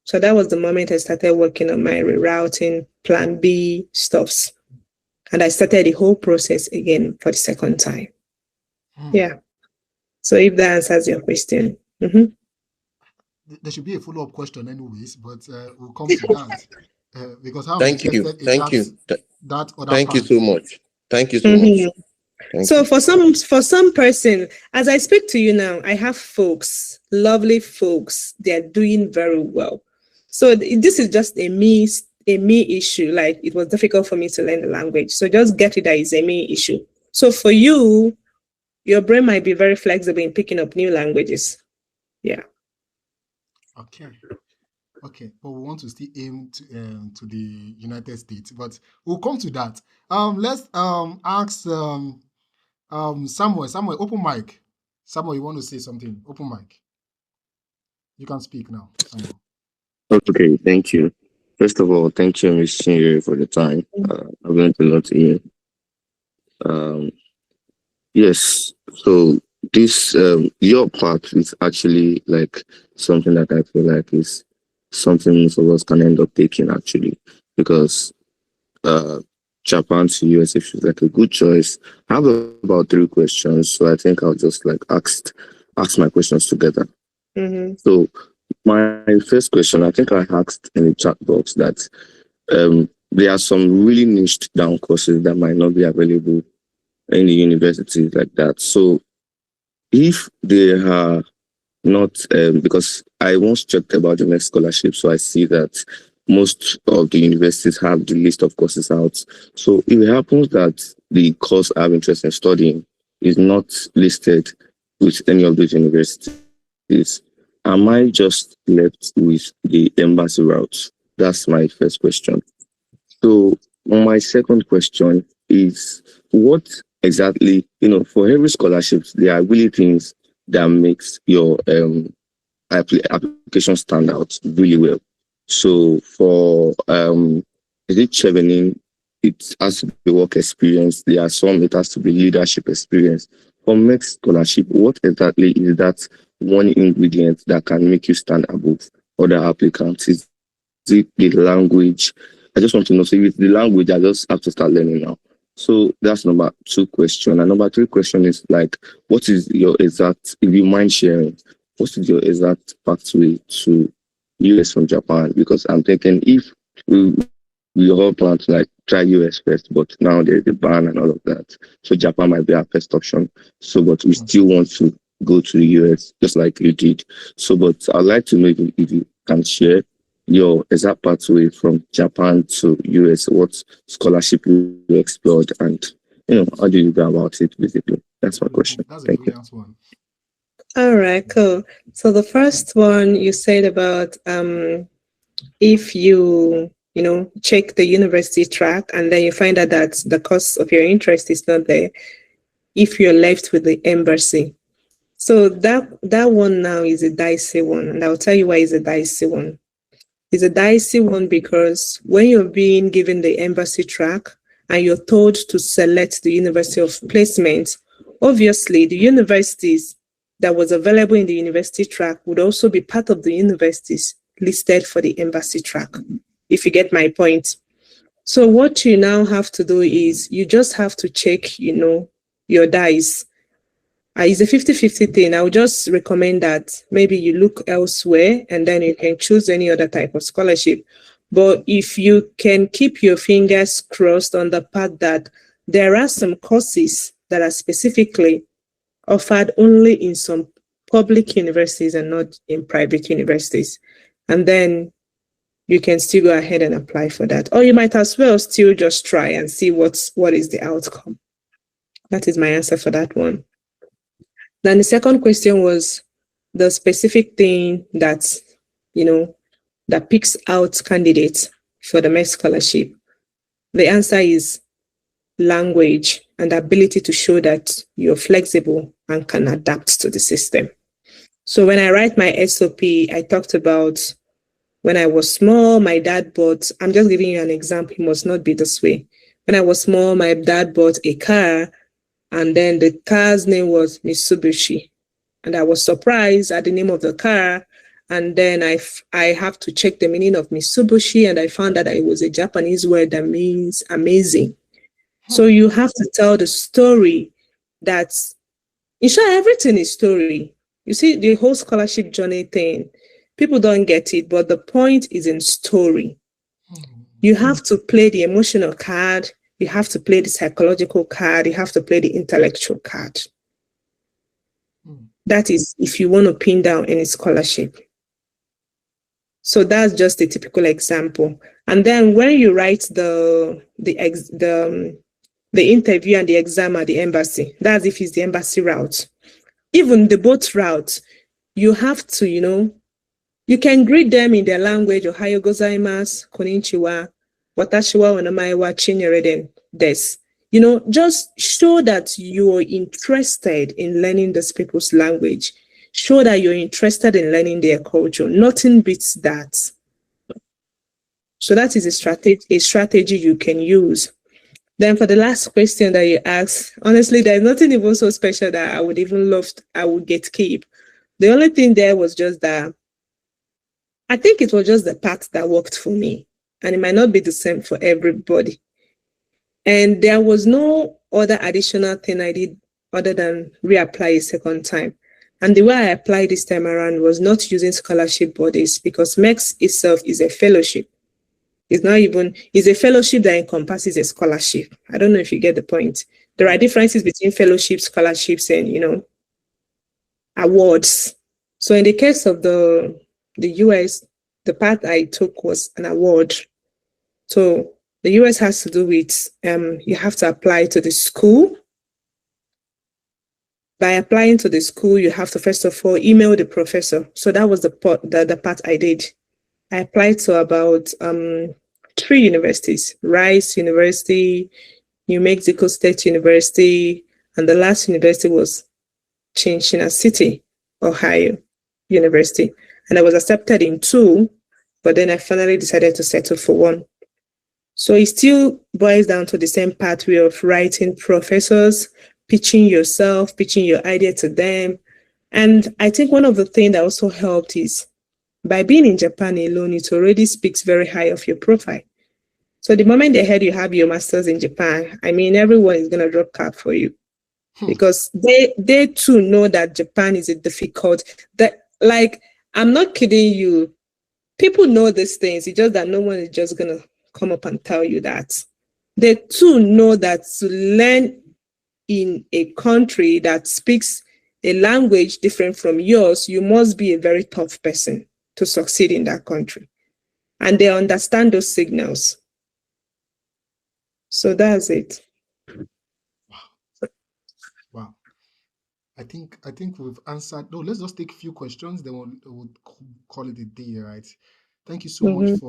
So that was the moment I started working on my rerouting, plan B stuffs. And I started the whole process again for the second time. Yeah. So if that answers your question. There should be a follow-up question anyways, but we'll come to that. Because I'm Thank you. interested in Thank you. that other Thank you part. so much. Thank you so much. Thank So you. for some person, as I speak to you now, I have folks, lovely folks, they're doing very well. So this is just a me issue. Like it was difficult for me to learn the language. So just get it that it's a me issue. So for you, your brain might be very flexible in picking up new languages. Yeah. Okay. Okay, but we want to still aim to the United States, but we'll come to that. Let's ask Samuel. Samuel, open mic. Samuel, you want to say something? Open mic. You can speak now, Samuel. Okay, thank you. First of all, thank you, Miss Senior, for the time. I've learned a lot here. Um, yes, so this your part is actually like something that I feel like is something most of us can end up taking actually, because uh, Japan to US if it's like a good choice. I have about three questions, so I think I'll just like ask my questions together. Mm-hmm. So my first question, I think I asked in the chat box that there are some really niched down courses that might not be available in the universities like that. So if they are not, because I once checked about the next scholarship, so I see that most of the universities have the list of courses out. So if it happens that the course I have interest in studying is not listed with any of those universities, am I just left with the embassy route? That's my first question. So my second question is what exactly, for every scholarships, there are really things that makes your application stand out really well. So for is it chevening, it has to be work experience. There are some it has to be leadership experience. For MEXT scholarship, what exactly is that one ingredient that can make you stand above other applicants? Is it the language? I just want to know. So if it's the language, I just have to start learning now. So that's number two question. And number three question is like, what is your exact, if you mind sharing, what is your exact pathway to US from Japan? Because I'm thinking if we all plan to like try US first, but now there's a ban and all of that. So Japan might be our first option. So, but we still want to go to the US just like you did. So, but I'd like to know if you can share your exact pathway from Japan to US, what scholarship you explored, and how do you go about it basically? That's my question. That's a Thank you. brilliant one. All right, cool. So the first one you said about if you check the university track and then you find out that the course of your interest is not there, if you're left with the embassy. So that one now is a dicey one, and I'll tell you why it's a dicey one. It's a dicey one because when you're being given the embassy track and you're told to select the university of placement, obviously the universities that was available in the university track would also be part of the universities listed for the embassy track, if you get my point. So what you now have to do is you just have to check, your dice. It's a 50-50 thing. I would just recommend that maybe you look elsewhere and then you can choose any other type of scholarship. But if you can keep your fingers crossed on the part that there are some courses that are specifically offered only in some public universities and not in private universities, and then you can still go ahead and apply for that. Or you might as well still just try and see what is the outcome. That is my answer for that one. Then the second question was the specific thing that picks out candidates for the MEXT scholarship. The answer is language and the ability to show that you're flexible and can adapt to the system. So when I write my SOP, I talked about when I was small, my dad bought, I'm just giving you an example, it must not be this way. When I was small, my dad bought a car, and then the car's name was Mitsubishi. And I was surprised at the name of the car. And then I have to check the meaning of Mitsubishi, and I found that it was a Japanese word that means amazing. So you have to tell the story that's, in short, everything is story. You see, the whole scholarship journey thing, people don't get it, but the point is in story. You have to play the emotional card, you have to play the psychological card, you have to play the intellectual card. That is if you want to pin down any scholarship. So that's just a typical example. And then when you write the interview and the exam at the embassy, that's if it's the embassy route. Even the boat route, you have to, You can greet them in their language, Ohayo gozaimasu, konnichiwa, watashiwa wanamaiwa chinyereden des. You know, just show that you're interested in learning these people's language. Show that you're interested in learning their culture. Nothing beats that. So that is a strategy you can use. Then for the last question that you asked, honestly, there's nothing even so special that I would even I would get keep. The only thing there was just that I think it was just the part that worked for me. And it might not be the same for everybody. And there was no other additional thing I did other than reapply a second time. And the way I applied this time around was not using scholarship bodies, because MEXT itself is a fellowship. It's a fellowship that encompasses a scholarship. I don't know if you get the point. There are differences between fellowships, scholarships, and, awards. So in the case of the US, the path I took was an award. So the US has to do with you have to apply to the school. By applying to the school, you have to first of all email the professor. So that was the part I did. I applied to about 3 universities: Rice University, New Mexico State University, and the last university was Chinchina City, Ohio University. And I was accepted in 2, but then I finally decided to settle for 1. So it still boils down to the same pathway of writing professors, pitching yourself, pitching your idea to them. And I think one of the things that also helped is by being in Japan alone, it already speaks very high of your profile. So the moment they heard you have your master's in Japan, I mean, everyone is going to drop cap for you. Because they too know that Japan is a difficult, like, I'm not kidding you. People know these things. It's just that no one is just going to come up and tell you that. They too know that to learn in a country that speaks a language different from yours, you must be a very tough person to succeed in that country. And they understand those signals. So that's it. Wow. I think we've answered. No, let's just take a few questions, then we'll call it a day, right? Thank you so much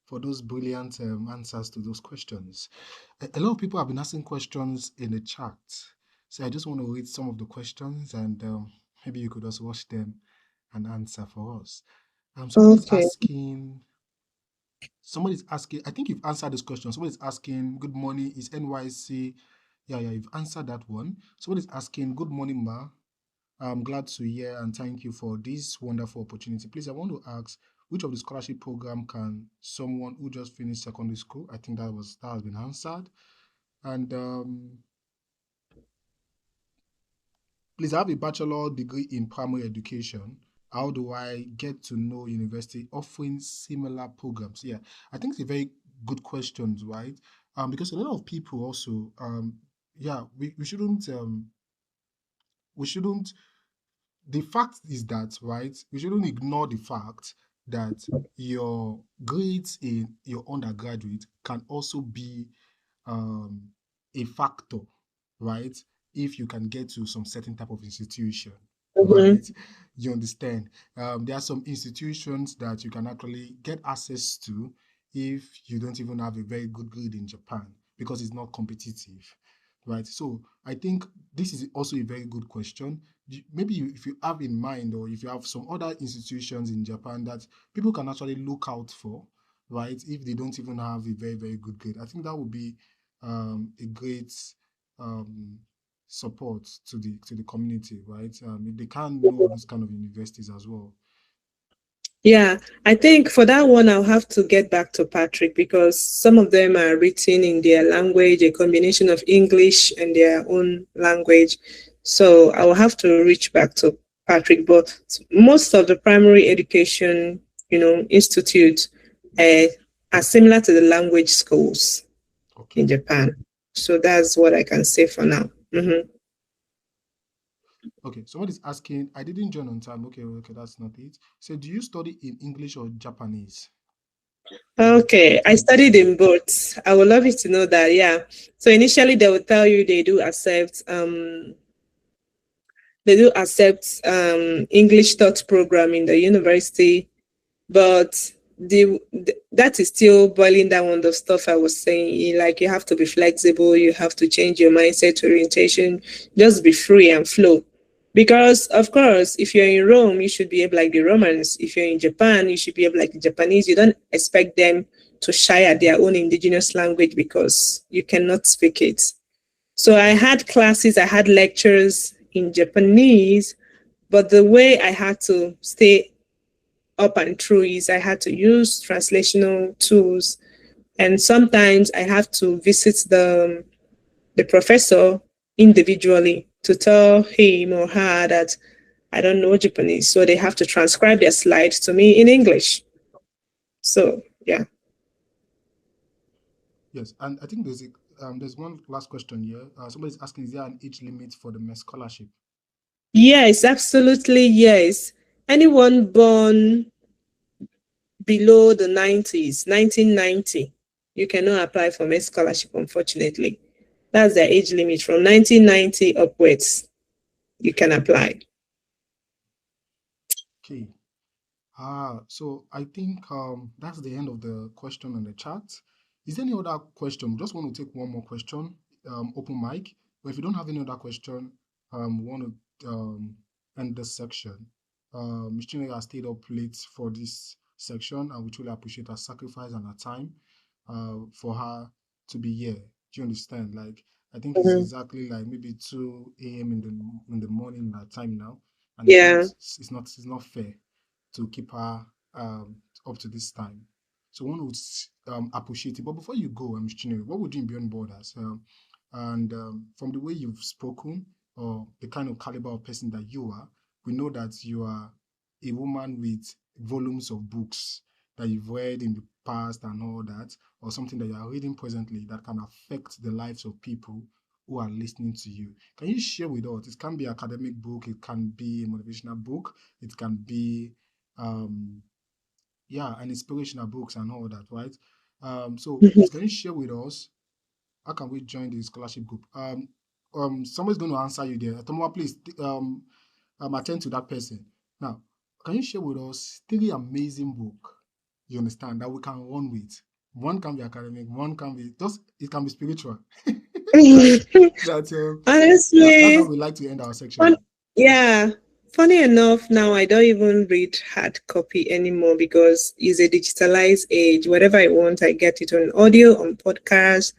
for those brilliant answers to those questions. A lot of people have been asking questions in the chat, so I just want to read some of the questions, and maybe you could also watch them and answer for us. Somebody's asking. I think you've answered this question. Somebody's asking, good morning, is NYC? Yeah, you've answered that one. Somebody's asking, good morning, Ma. I'm glad to hear and thank you for this wonderful opportunity. Please, I want to ask, which of the scholarship program can someone who just finished secondary school? I think that has been answered. And please, I have a bachelor degree in primary education. How do I get to know university offering similar programs? Yeah, I think it's a very good question, right? Because a lot of people also, we shouldn't the fact is that, right, we shouldn't ignore the fact that your grades in your undergraduate can also be a factor, right? If you can get to some certain type of institution, right? You understand? There are some institutions that you can actually get access to if you don't even have a very good grade in Japan, because it's not competitive, right? So I think this is also a very good question. Maybe if you have in mind, or if you have some other institutions in Japan that people can actually look out for, right? If they don't even have a very, very good grade, I think that would be a great support to the community, right? They can't know those kind of universities as well. Yeah, I think for that one, I'll have to get back to Patrick, because some of them are written in their language, a combination of English and their own language. So I will have to reach back to Patrick. But most of the primary education, institutes are similar to the language schools in Japan. So that's what I can say for now. Okay, somebody's asking, I didn't join on time. Okay, that's not it. So do you study in English or Japanese? Okay, I studied in both. I would love you to know that, yeah. So initially they will tell you they do accept They do accept English taught program in the university, but that is still boiling down on the stuff I was saying. Like you have to be flexible, you have to change your mindset orientation, just be free and flow. Because of course, if you're in Rome, you should behave like the Romans. If you're in Japan, you should behave like the Japanese. You don't expect them to shy at their own indigenous language because you cannot speak it. So I had classes, I had lectures in Japanese, but the way I had to stay up and through is I had to use translational tools, and sometimes I have to visit the professor individually to tell him or her that I don't know Japanese, so they have to transcribe their slides to me in English. So yeah. Yes, and I think there's one last question here. Somebody's asking, is there an age limit for the MEXT scholarship? Yes, absolutely yes. Anyone born below the 90s, 1990, you cannot apply for MEXT scholarship, unfortunately. That's the age limit. From 1990 upwards, you can apply. Okay. So I think that's the end of the question on the chat. Is there any other question? We just want to take one more question, open mic. But if you don't have any other question, we want to end this section. Ms. Chineke has stayed up late for this section, and we truly appreciate her sacrifice and her time for her to be here. Do you understand? Like, I think it's Mhm. exactly like maybe 2 a.m. in the morning that time now, and Yeah. it's not fair to keep her up to this time. So one would appreciate it. But before you go, Chinere, what would you do in Beyond Borders? And from the way you've spoken, or the kind of caliber of person that you are, we know that you are a woman with volumes of books that you've read in the past and all that, or something that you are reading presently that can affect the lives of people who are listening to you. Can you share with us? It can be academic book, it can be a motivational book, it can be yeah, and inspirational books and all that, right? So Mhm. please can you share with us how can we join the scholarship group? Somebody's going to answer you there. Tomowa, please attend to that person. Now, can you share with us 3 amazing book you understand that we can run with? One can be academic, one can be just it can be spiritual, right? That that's how Honestly, we like to end our section fun, with. yeah. Funny enough, now I don't even read hard copy anymore because it's a digitalized age. Whatever I want, I get it on audio, on podcast,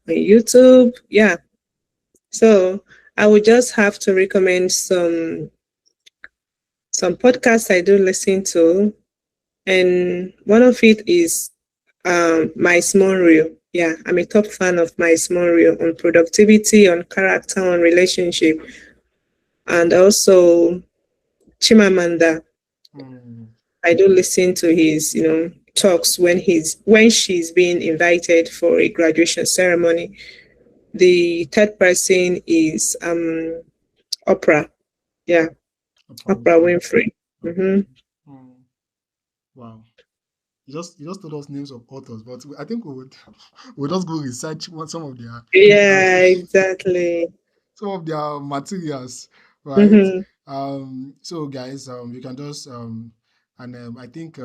on YouTube. Yeah. So I would just have to recommend some podcasts I do listen to, and one of it is My Small Reel. Yeah, I'm a top fan of My Small Reel on productivity, on character, on relationship, and also Chimamanda. Mm, I do listen to his, talks when she's being invited for a graduation ceremony. The third person is Oprah. Yeah, Oprah Oprah Winfrey. Winfrey. Okay. Hmm. Mm, wow. You just told us names of authors, but I think we'll just go research what some of their uh, Yeah, exactly. some of their materials, right? Hmm. So guys, you can just and I think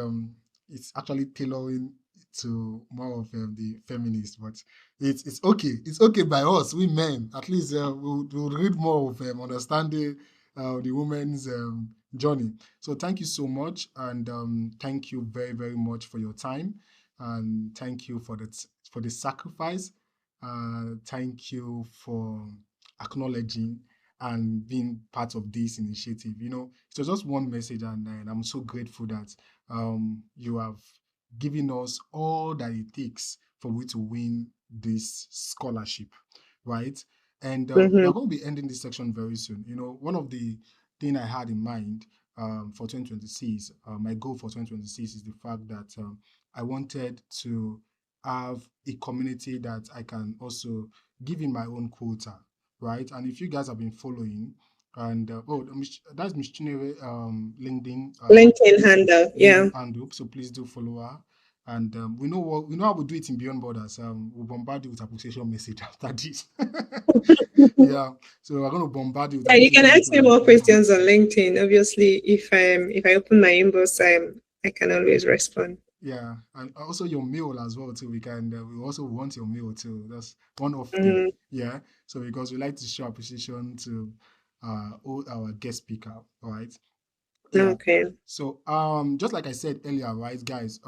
it's actually tailoring to more of the feminists, but it's okay. It's okay by us, we men. At least we'll read more of understanding the women's journey. So thank you so much, and thank you very very much for your time, and thank you for the sacrifice. Thank you for acknowledging and being part of this initiative. It was just one message, and I'm so grateful that you have given us all that it takes for we to win this scholarship, right? And we Hmm. are going to be ending this section very soon. One of the thing I had in mind for 2026, my goal for 2026 is the fact that I wanted to have a community that I can also give in my own quota, right? And if you guys have been following, and that's Miss Chinere LinkedIn LinkedIn handle. Yeah. handle, so please do follow her. And we know how we do it in Beyond Borders. We'll bombard you with appreciation message after this. Yeah. So we're gonna bombard you with Yeah, you can appreciation ask message me more after questions this. on LinkedIn. Obviously, if I open my inbox, I can always respond. Yeah, and also your mail as well too. We also want your mail too. That's one of the Mm, yeah. So because we like to show appreciation to all our guest speaker, all right? Yeah. okay. So just like I said earlier, right, guys,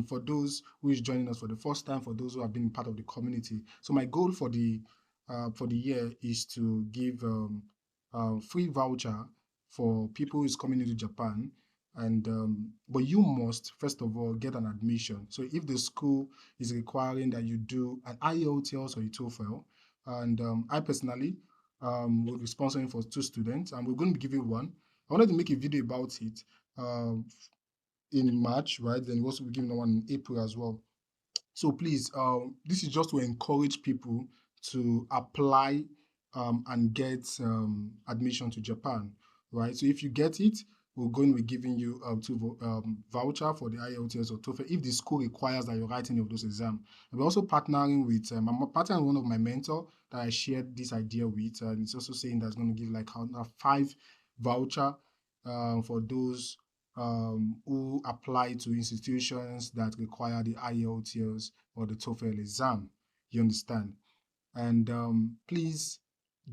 for those who is joining us for the first time, for those who have been part of the community. So my goal for the year is to give free voucher for people who is coming into Japan. And but you must first of all get an admission. So if the school is requiring that you do an IELTS or a TOEFL, and I personally will be sponsoring for 2 students, and we're going to be giving one. I wanted to make a video about it um, in March, right? Then we'll also be giving one in April as well. So please, this is just to encourage people to apply and get admission to Japan, right? So if you get it, we're going to be giving you voucher for the IELTS or TOEFL if the school requires that you're writing of those exams. And we're also partnering with I'm partnering with one of my mentor that I shared this idea with, and it's also saying that's going to give like a 5 voucher for those who apply to institutions that require the IELTS or the TOEFL exam. You understand? And please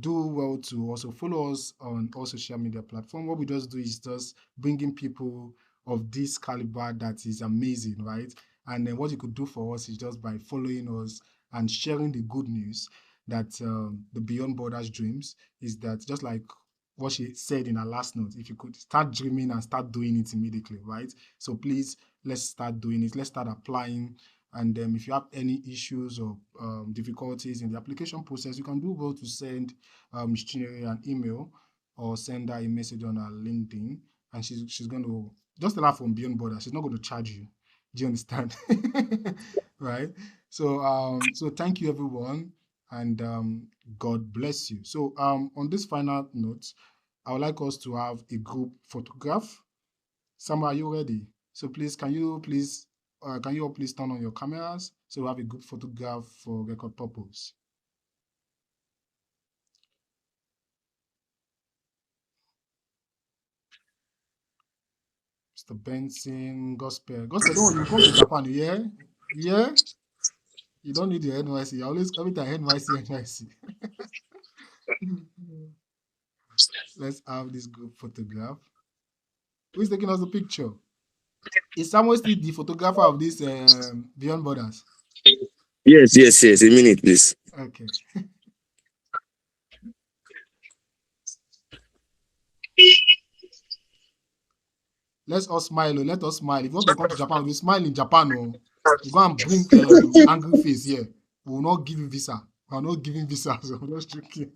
do well to also follow us on all social media platform. What we just do is just bringing people of this caliber that is amazing, right? And then what you could do for us is just by following us and sharing the good news that the Beyond Borders dreams is that just like what she said in her last note, if you could start dreaming and start doing it immediately, right? So please, let's start doing it. Let's start applying. And if you have any issues or difficulties in the application process, you can do well to send Ms. Chinere an email or send her a message on her LinkedIn. And she's going to just tell her from Beyond Border. She's not going to charge you. Do you understand? Right? So thank you everyone, and God bless you. So on this final note, I would like us to have a group photograph. Sam, are you ready? So please, can you all please turn on your cameras so we have a good photograph for record purpose? Mr. Benson, Gospel, don't worry, you come to Japan, yeah, yeah. You don't need your NYC. I always every time NYC, NYC. Let's have this group photograph. Who is taking us the picture? Is Samuel still the photographer of this Beyond Borders? Yes, yes, yes. A minute, please. Okay. Let's all smile. Let us smile. If you want to come to Japan, we smile in Japan. Oh. You go and bring angry face here. We will not give you visa. We are not giving visa. So I'm just joking.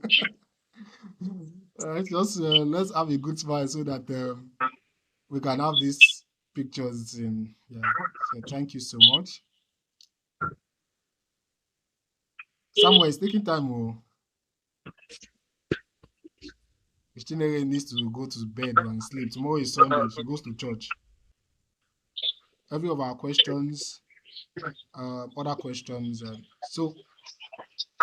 Let's have a good smile so that we can have these pictures in. Yeah. So thank you so much. Samuel is taking time. Oh. Christinere needs to go to bed and sleep. Tomorrow is Sunday. She goes to church. Every of our questions, other questions. So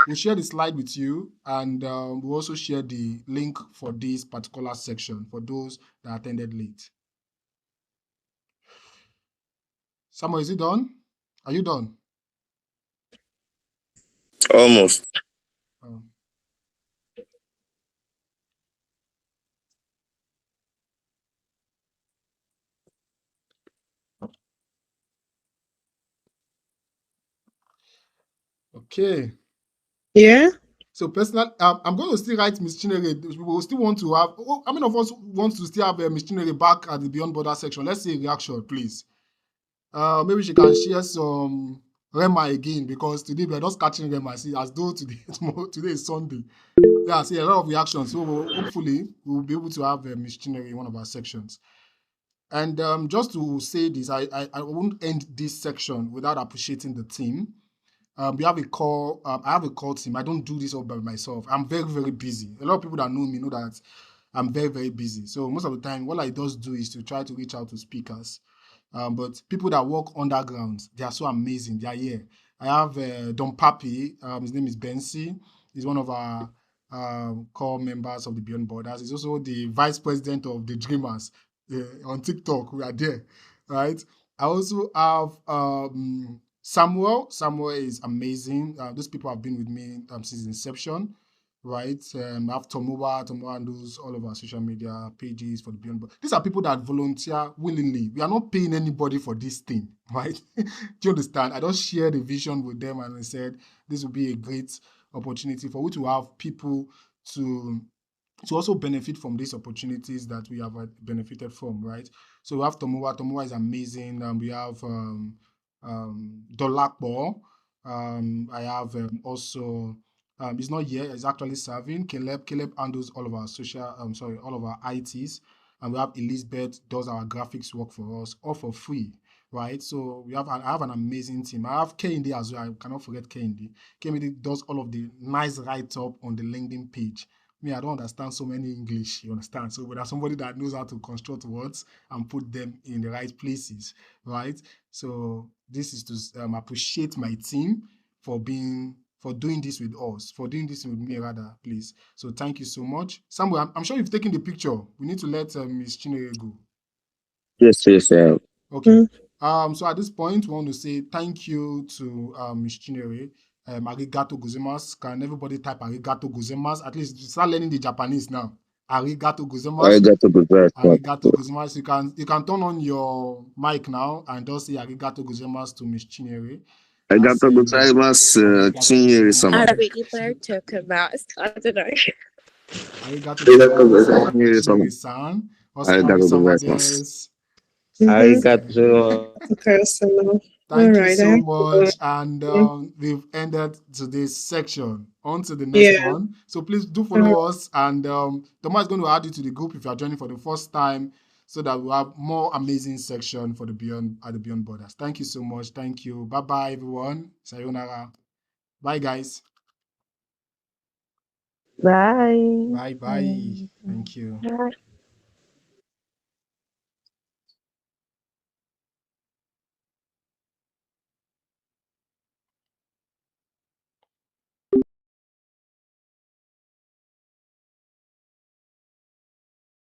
we'll share the slide with you, and we'll also share the link for this particular section for those that attended late. Samuel, is it done? Are you done? Almost. Oh. Okay. Yeah. So personal, I'm going to still write Miss Chinere. We will still want to have. How many of us want to still have Miss Chinere back at the Beyond Border section? Let's see a reaction, please. Maybe she can share some Rema again, because today we are just catching Rema. See, as though today is Sunday. Yeah, see a lot of reactions. So hopefully we'll be able to have Miss Chinere in one of our sections. And just to say this, I won't end this section without appreciating the team. We have a call. I have a call team. I don't do this all by myself. I'm very, very busy. A lot of people that know me know that I'm very, very busy. So most of the time, what I just do is to try to reach out to speakers But people that work underground, they are so amazing. They are here. I have Don Papi. His name is Bensi. He's one of our core members of the Beyond Borders. He's also the vice president of the Dreamers on TikTok. We are there, right? I also have Samuel. Samuel is amazing. Those people have been with me since inception, right? I have Tomowa. Tomowa handles all of our social media pages for the Beyond. These are people that volunteer willingly. We are not paying anybody for this thing, right? Do you understand? I just share the vision with them, and I said this will be a great opportunity for we to have people to also benefit from these opportunities that we have benefited from, right? So we have Tomowa. Tomowa is amazing. We have Dolakbo. I have also, he's not here, he's actually serving. Caleb handles all of our all of our ITs. And we have Elizabeth does our graphics work for us, all for free, right? So I have an amazing team. I have Kehinde as well. I cannot forget Kehinde. Kehinde does all of the nice write-up on the LinkedIn page. Me, I don't understand so many English, you understand? So there's somebody that knows how to construct words and put them in the right places, right? So this is to appreciate my team for doing this with us, for doing this with me rather, please. So thank you so much. Samuel, I'm sure you've taken the picture. We need to let Miss Chinere go. Yes, yes, Okay. So at this point, we want to say thank you to Ms. Chinere. Arigato gozaimasu. Can everybody type arigato gozaimasu? At least start learning the Japanese now. Arigato gozaimasu. Arigato gozaimasu. Arigato gozaimasu. You can turn on your mic now and just say arigato gozaimasu to Ms. Chinere. Arigato gozaimasu, Chinyere-sama. Arabic better talk about. I don't know. Arigato gozaimasu, Chinyere-sama. Chinere-san. Arigato Osama gozaimasu. des. Okay, so Thank you I so have to much. And we've ended today's section. On to the next yeah. one. So please do follow us. And Thomas is going to add you to the group if you are joining for the first time so that we'll have more amazing section for the Beyond Borders. Thank you so much. Thank you. Bye-bye, everyone. Sayonara. Bye, guys. Bye. Bye-bye. Thank you. Bye.